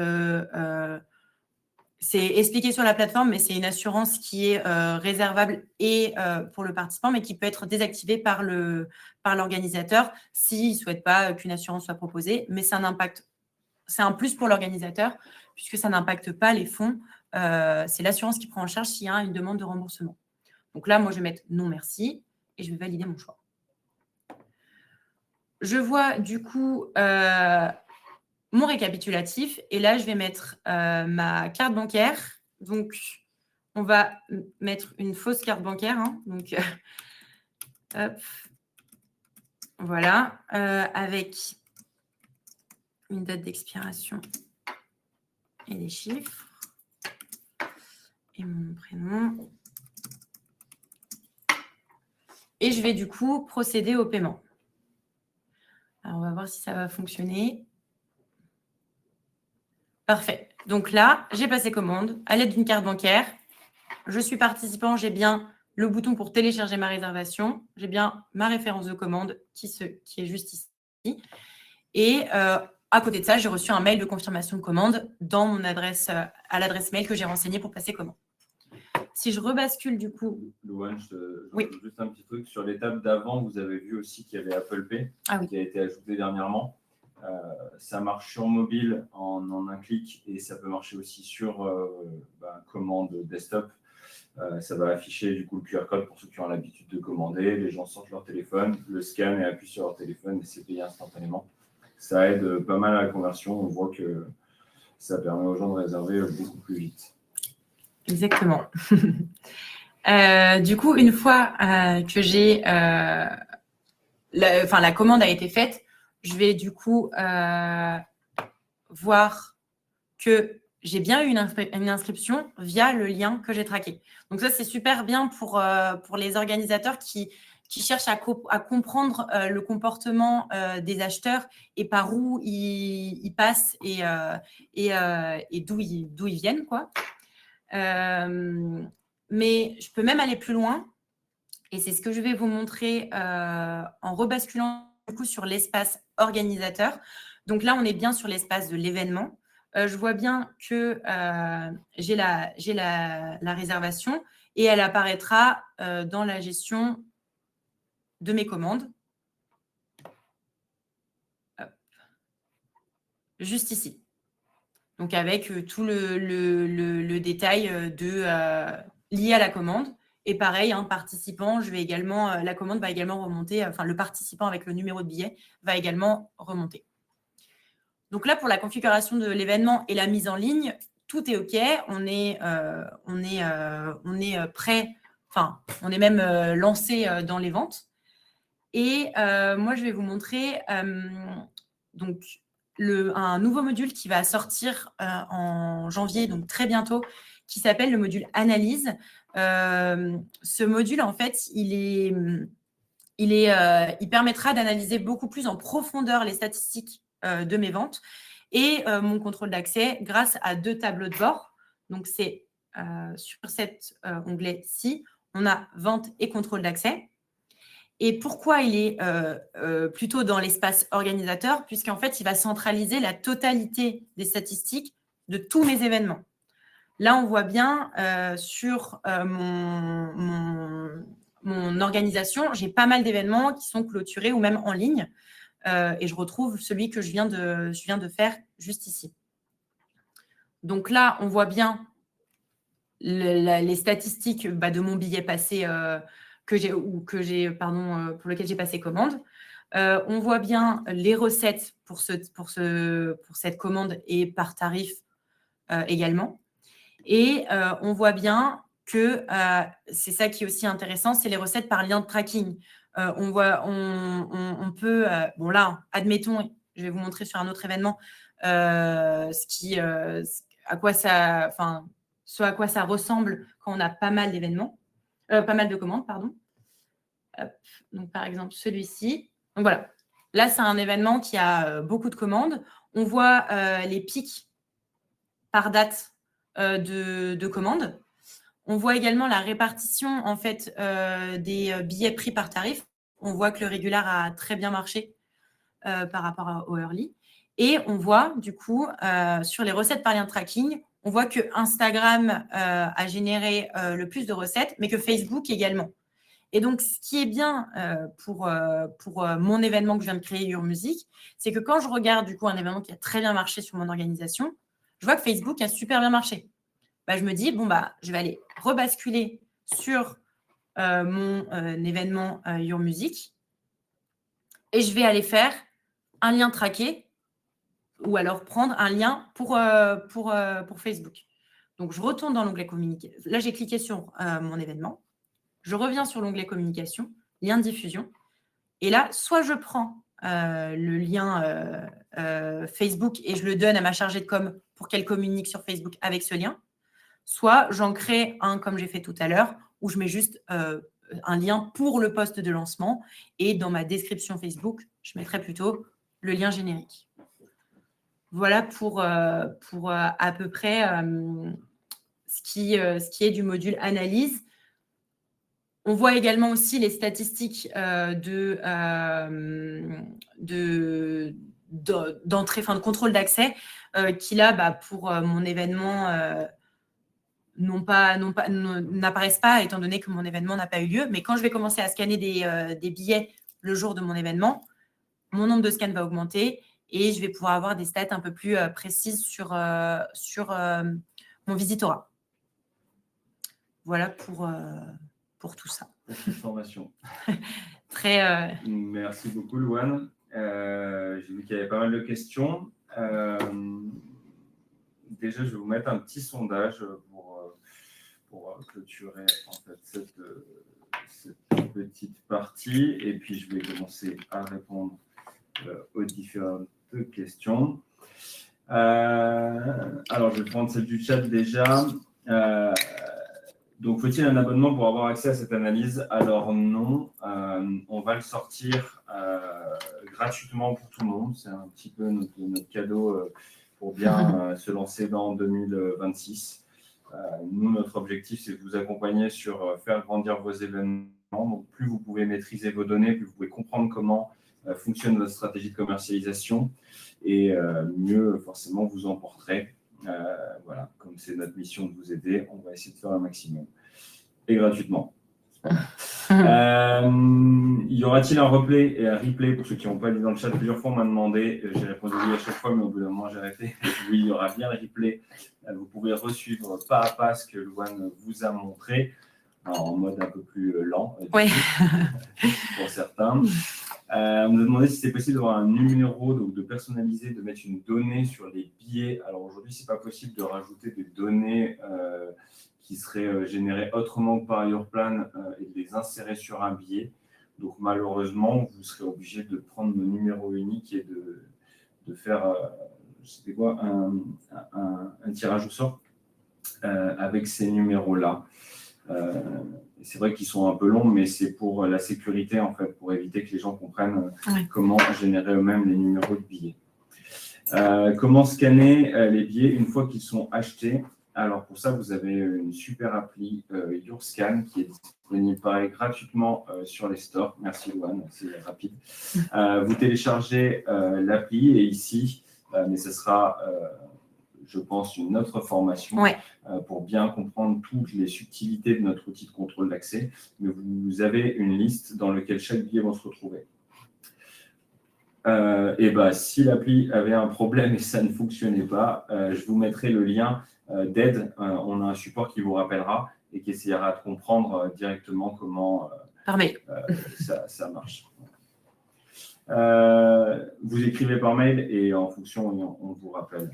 c'est expliqué sur la plateforme, mais c'est une assurance qui est réservable et pour le participant, mais qui peut être désactivée par l'organisateur s'il ne souhaite pas qu'une assurance soit proposée. Mais c'est un plus pour l'organisateur puisque ça n'impacte pas les fonds. C'est l'assurance qui prend en charge s'il y a une demande de remboursement. Donc là, moi, je vais mettre non merci et je vais valider mon choix. Je vois du coup mon récapitulatif et là, je vais mettre ma carte bancaire. Donc, on va mettre une fausse carte bancaire. Hein. Donc, hop. Voilà, avec une date d'expiration et des chiffres et mon prénom. Et je vais du coup procéder au paiement. Alors, on va voir si ça va fonctionner. Parfait. Donc là, j'ai passé commande à l'aide d'une carte bancaire. Je suis participant, j'ai bien le bouton pour télécharger ma réservation. J'ai bien ma référence de commande qui est juste ici. Et à côté de ça, j'ai reçu un mail de confirmation de commande dans mon adresse, à l'adresse mail que j'ai renseignée pour passer commande. Si je rebascule du coup… Louane, oui. Juste un petit truc. Sur l'étape d'avant, vous avez vu aussi qu'il y avait Apple Pay qui a été ajouté dernièrement. Ça marche sur mobile en un clic et ça peut marcher aussi sur commande desktop. Ça va afficher du coup le QR code pour ceux qui ont l'habitude de commander. Les gens sortent leur téléphone, le scannent et appuient sur leur téléphone et c'est payé instantanément. Ça aide pas mal à la conversion. On voit que ça permet aux gens de réserver beaucoup plus vite. Exactement. Du coup, une fois que j'ai la commande a été faite, je vais du coup voir que j'ai bien eu une inscription via le lien que j'ai traqué. Donc ça, c'est super bien pour les organisateurs qui cherchent à comprendre le comportement des acheteurs et par où ils passent et d'où ils viennent, quoi. Mais je peux même aller plus loin et c'est ce que je vais vous montrer en rebasculant du coup sur l'espace organisateur. Donc là, on est bien sur l'espace de l'événement. Je vois bien que j'ai la réservation et elle apparaîtra dans la gestion de mes commandes. Hop. Juste ici. Donc, avec tout le détail lié à la commande. Et pareil, participant, la commande va également remonter, enfin, le participant avec le numéro de billet va également remonter. Donc là, pour la configuration de l'événement et la mise en ligne, tout est OK. On est prêt, enfin, on est même lancé dans les ventes. Et moi, je vais vous montrer donc, un nouveau module qui va sortir en janvier, donc très bientôt, qui s'appelle le module Analyse. Ce module, en fait, il permettra d'analyser beaucoup plus en profondeur les statistiques de mes ventes et mon contrôle d'accès grâce à 2 tableaux de bord. Donc, c'est sur cet onglet-ci, on a vente et contrôle d'accès. Et pourquoi il est plutôt dans l'espace organisateur? Puisqu'en fait, il va centraliser la totalité des statistiques de tous mes événements. Là, on voit bien sur mon organisation, j'ai pas mal d'événements qui sont clôturés ou même en ligne. Et je retrouve celui que je viens de faire juste ici. Donc là, on voit bien les statistiques de mon billet passé pour lequel j'ai passé commande. On voit bien les recettes pour cette commande et par tarif également. Et on voit bien que c'est ça qui est aussi intéressant, c'est les recettes par lien de tracking. On peut, bon là, admettons, je vais vous montrer sur un autre événement ce à quoi ça ressemble quand on a pas mal d'événements, pas mal de commandes, pardon. Hop. Donc, par exemple, celui-ci. Donc, voilà. Là, c'est un événement qui a beaucoup de commandes. On voit les pics par date de commandes. On voit également la répartition en fait, des billets pris par tarif. On voit que le régular a très bien marché par rapport au early. Et on voit du coup sur les recettes par lien tracking, on voit que Instagram a généré le plus de recettes, mais que Facebook également. Et donc, ce qui est bien pour mon événement que je viens de créer, Your Music, c'est que quand je regarde du coup un événement qui a très bien marché sur mon organisation, je vois que Facebook a super bien marché. Bah, je me dis, bon, bah, je vais aller rebasculer sur mon événement Your Music et je vais aller faire un lien traqué ou alors prendre un lien pour Facebook. Donc, je retourne dans l'onglet communication. Là, j'ai cliqué sur mon événement. Je reviens sur l'onglet communication, lien de diffusion. Et là, soit je prends le lien Facebook et je le donne à ma chargée de com pour qu'elle communique sur Facebook avec ce lien, soit j'en crée un comme j'ai fait tout à l'heure, où je mets juste un lien pour le post de lancement et dans ma description Facebook, je mettrai plutôt le lien générique. Voilà pour à peu près ce qui est du module analyse. On voit également aussi les statistiques d'entrée, enfin de contrôle d'accès, qui là, pour mon événement, n'apparaissent pas, étant donné que mon événement n'a pas eu lieu. Mais quand je vais commencer à scanner des billets le jour de mon événement, mon nombre de scans va augmenter et je vais pouvoir avoir des stats un peu plus précises sur mon visitorat. Voilà pour tout ça. Merci de formation. Merci beaucoup, Louane. J'ai vu qu'il y avait pas mal de questions. Déjà, je vais vous mettre un petit sondage pour clôturer en fait, cette petite partie. Et puis, je vais commencer à répondre aux différentes questions. Alors, je vais prendre celle du chat déjà. Donc, faut-il un abonnement pour avoir accès à cette analyse? Alors non, on va le sortir gratuitement pour tout le monde. C'est un petit peu notre cadeau pour bien se lancer dans 2026. Nous, notre objectif, c'est de vous accompagner sur faire grandir vos événements. Donc, plus vous pouvez maîtriser vos données, plus vous pouvez comprendre comment fonctionne votre stratégie de commercialisation et mieux, forcément, vous en porterez. Voilà, comme c'est notre mission de vous aider, on va essayer de faire un maximum. Et gratuitement. Y aura-t-il un replay et un replay pour ceux qui n'ont pas lu dans le chat plusieurs fois, on m'a demandé, j'ai répondu oui à chaque fois, mais au bout d'un moment j'ai arrêté. Oui, il y aura bien le replay. Vous pourrez resuivre pas à pas ce que Louane vous a montré, en mode un peu plus lent, oui. Pour certains. On nous a demandé si c'était possible d'avoir un numéro, donc de personnaliser, de mettre une donnée sur les billets. Alors aujourd'hui, ce n'est pas possible de rajouter des données qui seraient générées autrement que par Yourplan et de les insérer sur un billet. Donc malheureusement, vous serez obligé de prendre le numéro unique et de faire un tirage au sort avec ces numéros-là. C'est vrai qu'ils sont un peu longs, mais c'est pour la sécurité, en fait, pour éviter que les gens comprennent comment générer eux-mêmes les numéros de billets. Comment scanner les billets une fois qu'ils sont achetés? Alors, pour ça, vous avez une super appli, YourScan, qui est disponible pareil, gratuitement sur les stores. Merci, Louane, c'est rapide. Vous téléchargez l'appli et ici, mais ce sera... je pense, une autre formation pour bien comprendre toutes les subtilités de notre outil de contrôle d'accès. Mais vous avez une liste dans laquelle chaque billet va se retrouver. Si l'appli avait un problème et ça ne fonctionnait pas, je vous mettrai le lien d'aide. On a un support qui vous rappellera et qui essaiera de comprendre directement comment ça marche. Vous écrivez par mail et en fonction, on vous rappelle.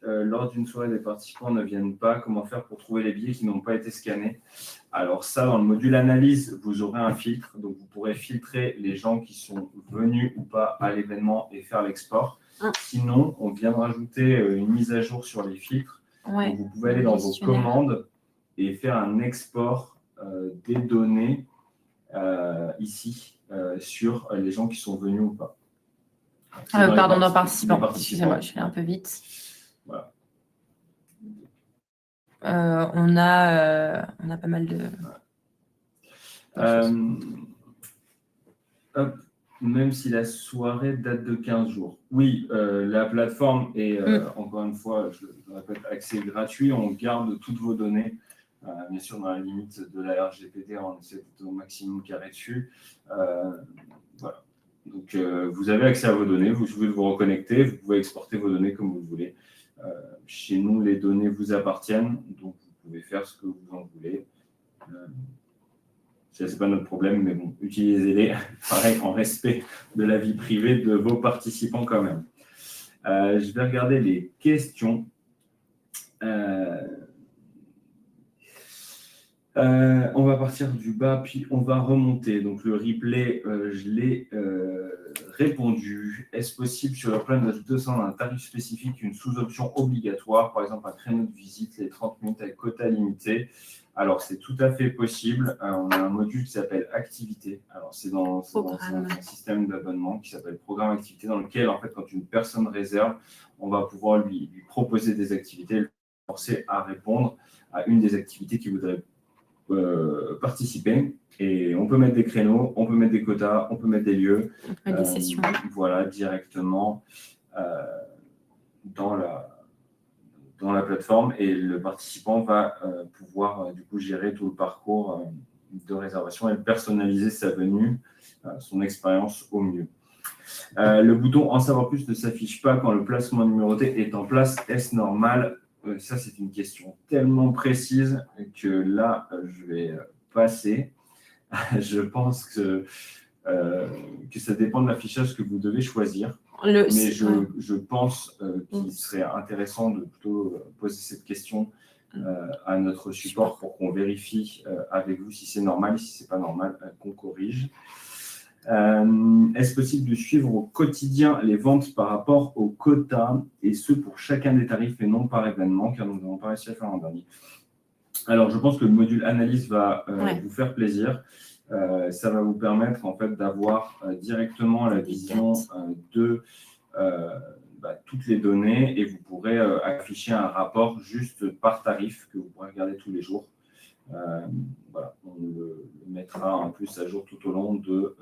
Lors d'une soirée, les participants ne viennent pas. Comment faire pour trouver les billets qui n'ont pas été scannés? Alors ça, dans le module analyse, vous aurez un filtre. Donc, vous pourrez filtrer les gens qui sont venus ou pas à l'événement et faire l'export. Sinon, on vient de rajouter une mise à jour sur les filtres. Donc, vous pouvez aller dans vos commandes et faire un export des données ici sur les gens qui sont venus ou pas. Pardon, dans participants. Excusez-moi, je vais un peu vite. Voilà. on a pas mal de... Hop. Même si la soirée date de 15 jours. Oui, la plateforme est, encore une fois, je le répète, accès gratuit. On garde toutes vos données, bien sûr, dans la limite de la RGPD, on essaie d'être au maximum carré dessus. Voilà. Donc, vous avez accès à vos données, vous pouvez vous reconnecter, vous pouvez exporter vos données comme vous voulez. Chez nous, les données vous appartiennent, donc vous pouvez faire ce que vous en voulez. Ce n'est pas notre problème, mais bon, utilisez-les, pareil, en respect de la vie privée de vos participants quand même. Je vais regarder les questions. On va partir du bas, puis on va remonter. Donc, le replay, je l'ai répondu. Est-ce possible sur le plan de 200 un tarif spécifique, une sous-option obligatoire, par exemple un créneau de visite, les 30 minutes avec quota limité? Alors, c'est tout à fait possible. On a un module qui s'appelle Activité. Alors, c'est dans un système d'abonnement qui s'appelle Programme Activité, dans lequel, en fait, quand une personne réserve, on va pouvoir lui proposer des activités, le forcer à répondre à une des activités qu'il voudrait participer. Et on peut mettre des créneaux, on peut mettre des quotas, on peut mettre des lieux. On peut mettre des sessions. Voilà, directement dans la plateforme, et le participant va pouvoir du coup gérer tout le parcours de réservation et personnaliser sa venue, son expérience au mieux. Le bouton « En savoir plus » ne s'affiche pas quand le placement numéroté est en place. Est-ce normal? Ça, c'est une question tellement précise que là, je vais passer. Je pense que ça dépend de l'affichage que vous devez choisir. Mais je pense qu'il serait intéressant de plutôt poser cette question à notre support pour qu'on vérifie avec vous si c'est normal, si ce n'est pas normal, qu'on corrige. Est-ce possible de suivre au quotidien les ventes par rapport au quota, et ce pour chacun des tarifs et non par événement, car nous n'avons pas réussi à faire l'an dernier? Alors, je pense que le module analyse va vous faire plaisir. Ça va vous permettre en fait d'avoir directement la vision de toutes les données, et vous pourrez afficher un rapport juste par tarif que vous pourrez regarder tous les jours. Voilà, on le mettra en plus à jour tout au long de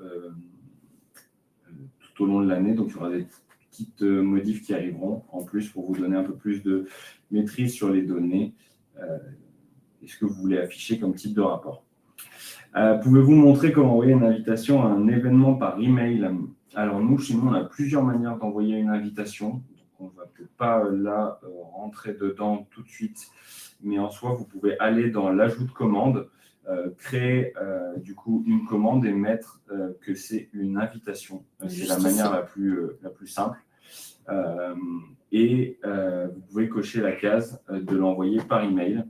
l'année. Donc, il y aura des petites modifs qui arriveront en plus pour vous donner un peu plus de maîtrise sur les données et ce que vous voulez afficher comme type de rapport. Pouvez-vous montrer comment envoyer une invitation à un événement par email? Alors, nous, chez nous, on a plusieurs manières d'envoyer une invitation. Donc, on ne va peut-être pas là rentrer dedans tout de suite. Mais en soi, vous pouvez aller dans l'ajout de commande, créer du coup une commande et mettre que c'est une invitation. C'est la manière la plus simple. Vous pouvez cocher la case de l'envoyer par email.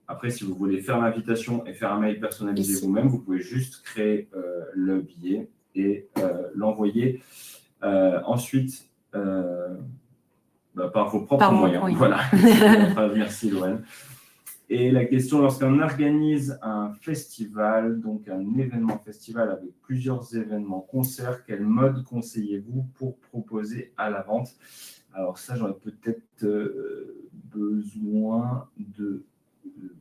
Après, si vous voulez faire l'invitation et faire un mail personnalisé vous-même, vous pouvez juste créer le billet et l'envoyer ensuite par vos propres moyens. Oui. Voilà. Merci, Lorraine. Et la question, lorsqu'on organise un festival, donc un événement festival avec plusieurs événements, concerts, quel mode conseillez-vous pour proposer à la vente? Alors ça, j'aurais peut-être besoin de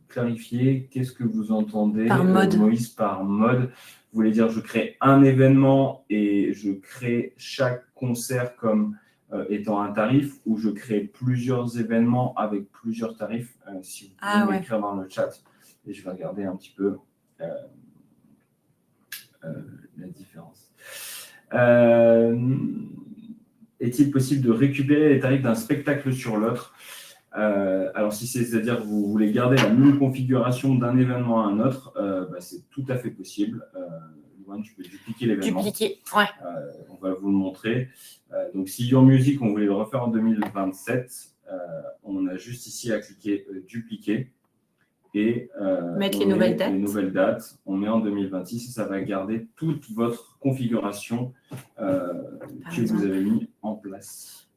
clarifier. Qu'est-ce que vous entendez, par mode. Moïse, par mode? Vous voulez dire, je crée un événement et je crée chaque concert comme étant un tarif, ou je crée plusieurs événements avec plusieurs tarifs? Si vous pouvez m'écrire dans le chat, et je vais regarder un petit peu la différence. Est-il possible de récupérer les tarifs d'un spectacle sur l'autre? Alors, si c'est-à-dire que vous voulez garder la même configuration d'un événement à un autre, c'est tout à fait possible. Tu peux dupliquer l'événement. On va vous le montrer. Donc, si Your Music, on voulait le refaire en 2027, on a juste ici à cliquer dupliquer et mettre les nouvelles dates. On met en 2026 et ça va garder toute votre configuration que vous avez mis en place.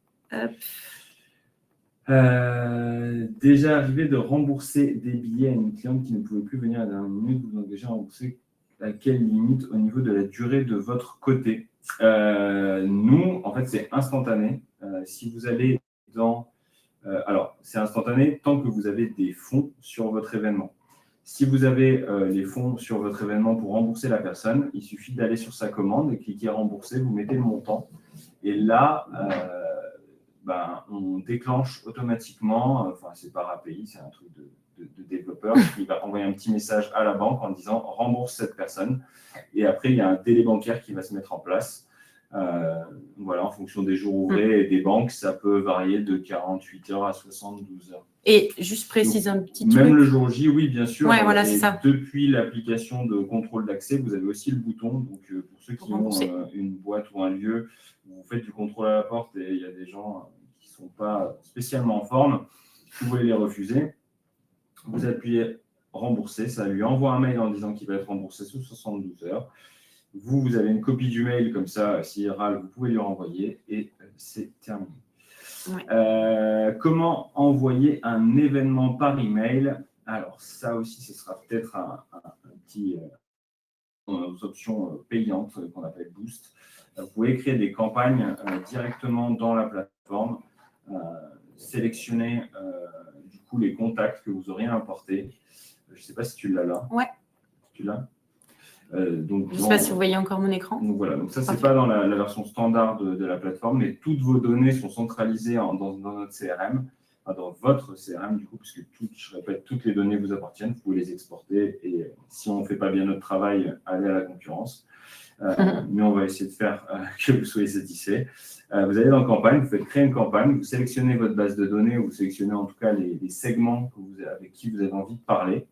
Déjà arrivé de rembourser des billets à une cliente qui ne pouvait plus venir à la dernière minute, vous engagez à rembourser à quelle limite au niveau de la durée de votre côté? Nous, en fait, c'est instantané. Si vous allez dans Alors, c'est instantané tant que vous avez des fonds sur votre événement. Si vous avez les fonds sur votre événement pour rembourser la personne, il suffit d'aller sur sa commande et cliquer rembourser, vous mettez le montant. Et là, on déclenche automatiquement, enfin c'est par API, c'est un truc de développeur, qui va envoyer un petit message à la banque en disant rembourse cette personne. Et après, il y a un délai bancaire qui va se mettre en place. En fonction des jours ouvrés et des banques, ça peut varier de 48 heures à 72 heures. Et juste précise un petit truc. Même le jour J, oui, bien sûr. Ouais, voilà, c'est ça. Depuis l'application de contrôle d'accès, vous avez aussi le bouton. Donc, pour ceux qui ont une boîte ou un lieu où vous faites du contrôle à la porte et il y a des gens qui ne sont pas spécialement en forme, vous pouvez les refuser. Vous appuyez rembourser, ça lui envoie un mail en disant qu'il va être remboursé sous 72 heures. Vous avez une copie du mail, comme ça, s'il râle, vous pouvez lui renvoyer et c'est terminé. Ouais. Comment envoyer un événement par email? Alors, ça aussi, ce sera peut-être un petit option payante qu'on appelle Boost. Vous pouvez créer des campagnes directement dans la plateforme, sélectionner du coup les contacts que vous auriez importés. Je ne sais pas si tu l'as là. Ouais. Tu l'as? Je ne sais pas si vous voyez encore mon écran. Donc voilà, donc ça, ce n'est pas dans la version standard de la plateforme, mais toutes vos données sont centralisées dans notre CRM, dans votre CRM, du coup, puisque je répète, toutes les données vous appartiennent, vous pouvez les exporter et si on ne fait pas bien notre travail, allez à la concurrence. Mais on va essayer de faire que vous soyez satisfait. Vous allez dans campagne, vous faites créer une campagne, vous sélectionnez votre base de données, ou vous sélectionnez en tout cas les segments avec qui vous avez envie de parler.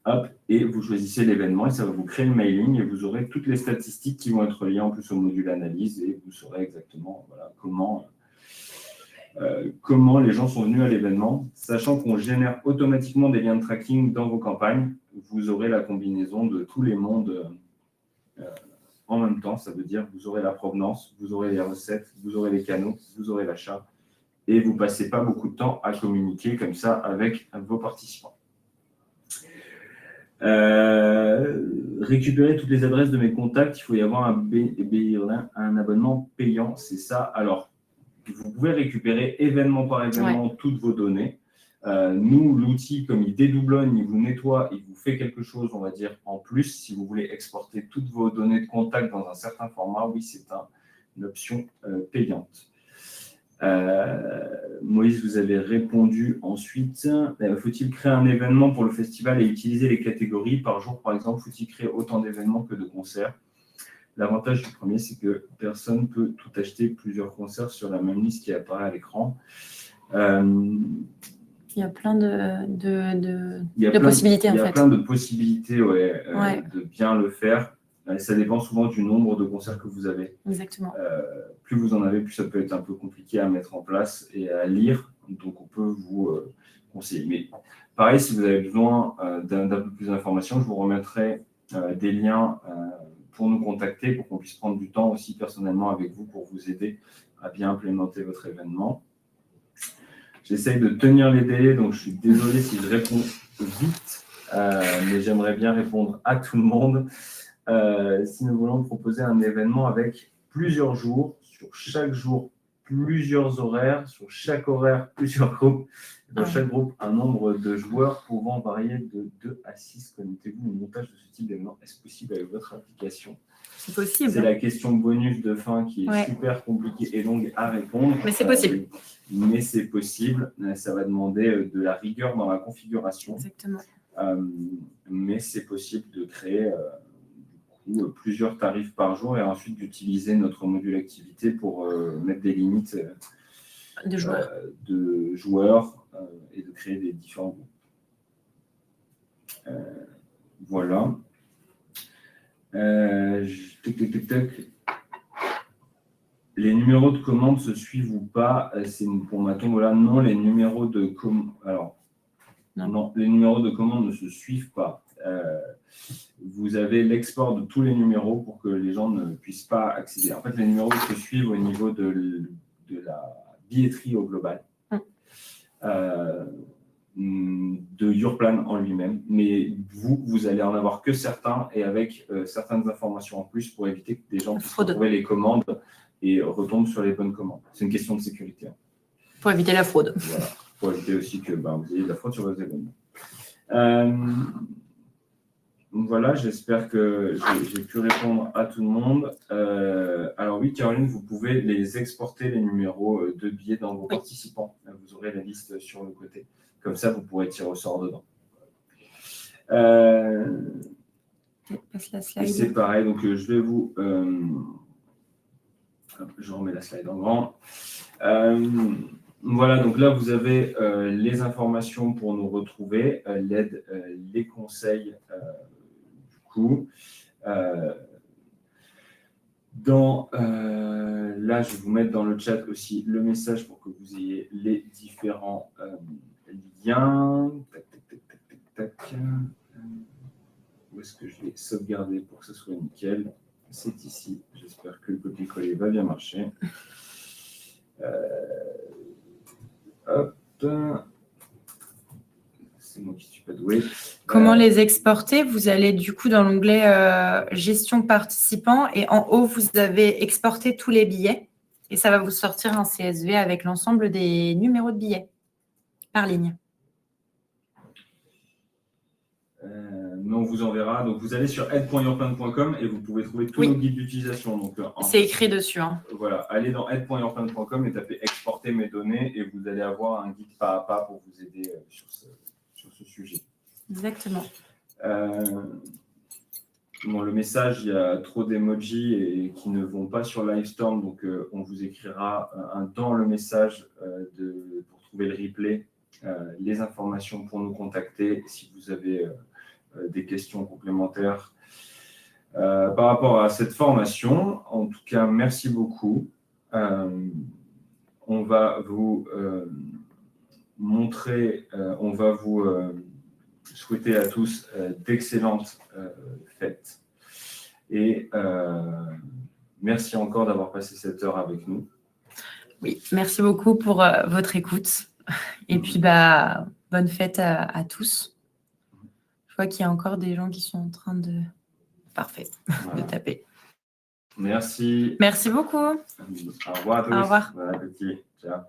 Hop, et vous choisissez l'événement et ça va vous créer le mailing et vous aurez toutes les statistiques qui vont être liées en plus au module analyse et vous saurez exactement comment les gens sont venus à l'événement. Sachant qu'on génère automatiquement des liens de tracking dans vos campagnes, vous aurez la combinaison de tous les mondes en même temps. Ça veut dire que vous aurez la provenance, vous aurez les recettes, vous aurez les canaux, vous aurez l'achat et vous ne passez pas beaucoup de temps à communiquer comme ça avec vos participants. Récupérer toutes les adresses de mes contacts, il faut y avoir un abonnement payant, c'est ça. Alors, vous pouvez récupérer événement par événement toutes vos données. Nous, l'outil, comme il dédoublonne, il vous nettoie, il vous fait quelque chose, on va dire, en plus. Si vous voulez exporter toutes vos données de contact dans un certain format, oui, c'est une option payante. Moïse, vous avez répondu ensuite. Faut-il créer un événement pour le festival et utiliser les catégories par jour, par exemple? Faut-il créer autant d'événements que de concerts? L'avantage du premier, c'est que personne ne peut tout acheter plusieurs concerts sur la même liste qui apparaît à l'écran. Il y a plein de possibilités, en fait. Il y a plein de possibilités de bien le faire. Ça dépend souvent du nombre de concerts que vous avez. Exactement. Plus vous en avez, plus ça peut être un peu compliqué à mettre en place et à lire. Donc, on peut vous conseiller. Mais pareil, si vous avez besoin d'un peu plus d'informations, je vous remettrai des liens pour nous contacter, pour qu'on puisse prendre du temps aussi personnellement avec vous pour vous aider à bien implémenter votre événement. J'essaye de tenir les délais, donc je suis désolé si je réponds vite, mais j'aimerais bien répondre à tout le monde. Si nous voulons proposer un événement avec plusieurs jours, sur chaque jour, plusieurs horaires, sur chaque horaire, plusieurs groupes, dans chaque groupe, un nombre de joueurs pouvant varier de 2 à 6. Connaissez-vous le montage de ce type d'événement? Est-ce possible avec votre application? C'est possible. C'est la question bonus de fin qui est super compliquée et longue à répondre. Mais c'est possible. Mais c'est possible. Ça va demander de la rigueur dans la configuration. Exactement. Mais c'est possible de créer plusieurs tarifs par jour et ensuite d'utiliser notre module activité pour mettre des limites de joueurs et de créer des différents groupes. Voilà. Les numéros de commande se suivent ou pas? C'est pour ma tombola. Non, les numéros de commande. Alors, non, les numéros de commande ne se suivent pas. Vous avez l'export de tous les numéros pour que les gens ne puissent pas accéder. En fait, les numéros se suivent au niveau de la billetterie au global, de Yourplan en lui-même. Mais vous allez en avoir que certains et avec certaines informations en plus pour éviter que des gens puissent retrouver les commandes et retombent sur les bonnes commandes. C'est une question de sécurité. Pour éviter la fraude. Voilà. Pour éviter aussi que vous ayez de la fraude sur vos événements. Voilà, j'espère que j'ai pu répondre à tout le monde. Alors oui, Caroline, vous pouvez les exporter, les numéros de billets dans vos participants. Vous aurez la liste sur le côté. Comme ça, vous pourrez tirer au sort dedans. Et c'est pareil, donc je vais vous... je remets la slide en grand. Voilà, donc là, vous avez les informations pour nous retrouver, l'aide, les conseils, du coup. Là, je vais vous mettre dans le chat aussi le message pour que vous ayez les différents liens. Tac, tac, tac, tac, tac, tac. Où est-ce que je vais sauvegarder pour que ce soit nickel? C'est ici. J'espère que le copier-coller va bien marcher. Hop. C'est moi qui ne suis pas doué. Comment les exporter? Vous allez du coup dans l'onglet gestion participants et en haut, vous avez exporté tous les billets et ça va vous sortir un CSV avec l'ensemble des numéros de billets par ligne. Mais on vous enverra. Donc, vous allez sur aide.yourplan.com et vous pouvez trouver tous nos guides d'utilisation. C'est écrit dessus. Hein. Voilà, allez dans aide.yourplan.com et tapez exporter mes données et vous allez avoir un guide pas à pas pour vous aider sur ce sujet. Exactement. Le message, il y a trop d'emojis et qui ne vont pas sur Livestorm, donc on vous écrira dans le message pour trouver le replay, les informations pour nous contacter si vous avez des questions complémentaires par rapport à cette formation. En tout cas, merci beaucoup. On va vous montrer, on va vous souhaiter à tous d'excellentes fêtes. Et merci encore d'avoir passé cette heure avec nous. Oui, merci beaucoup pour votre écoute. Et puis, bonne fête à tous. Je vois qu'il y a encore des gens qui sont en train de... Parfait, voilà. De taper. Merci. Merci beaucoup. Au revoir à tous. Au revoir. Bon appétit. Ciao.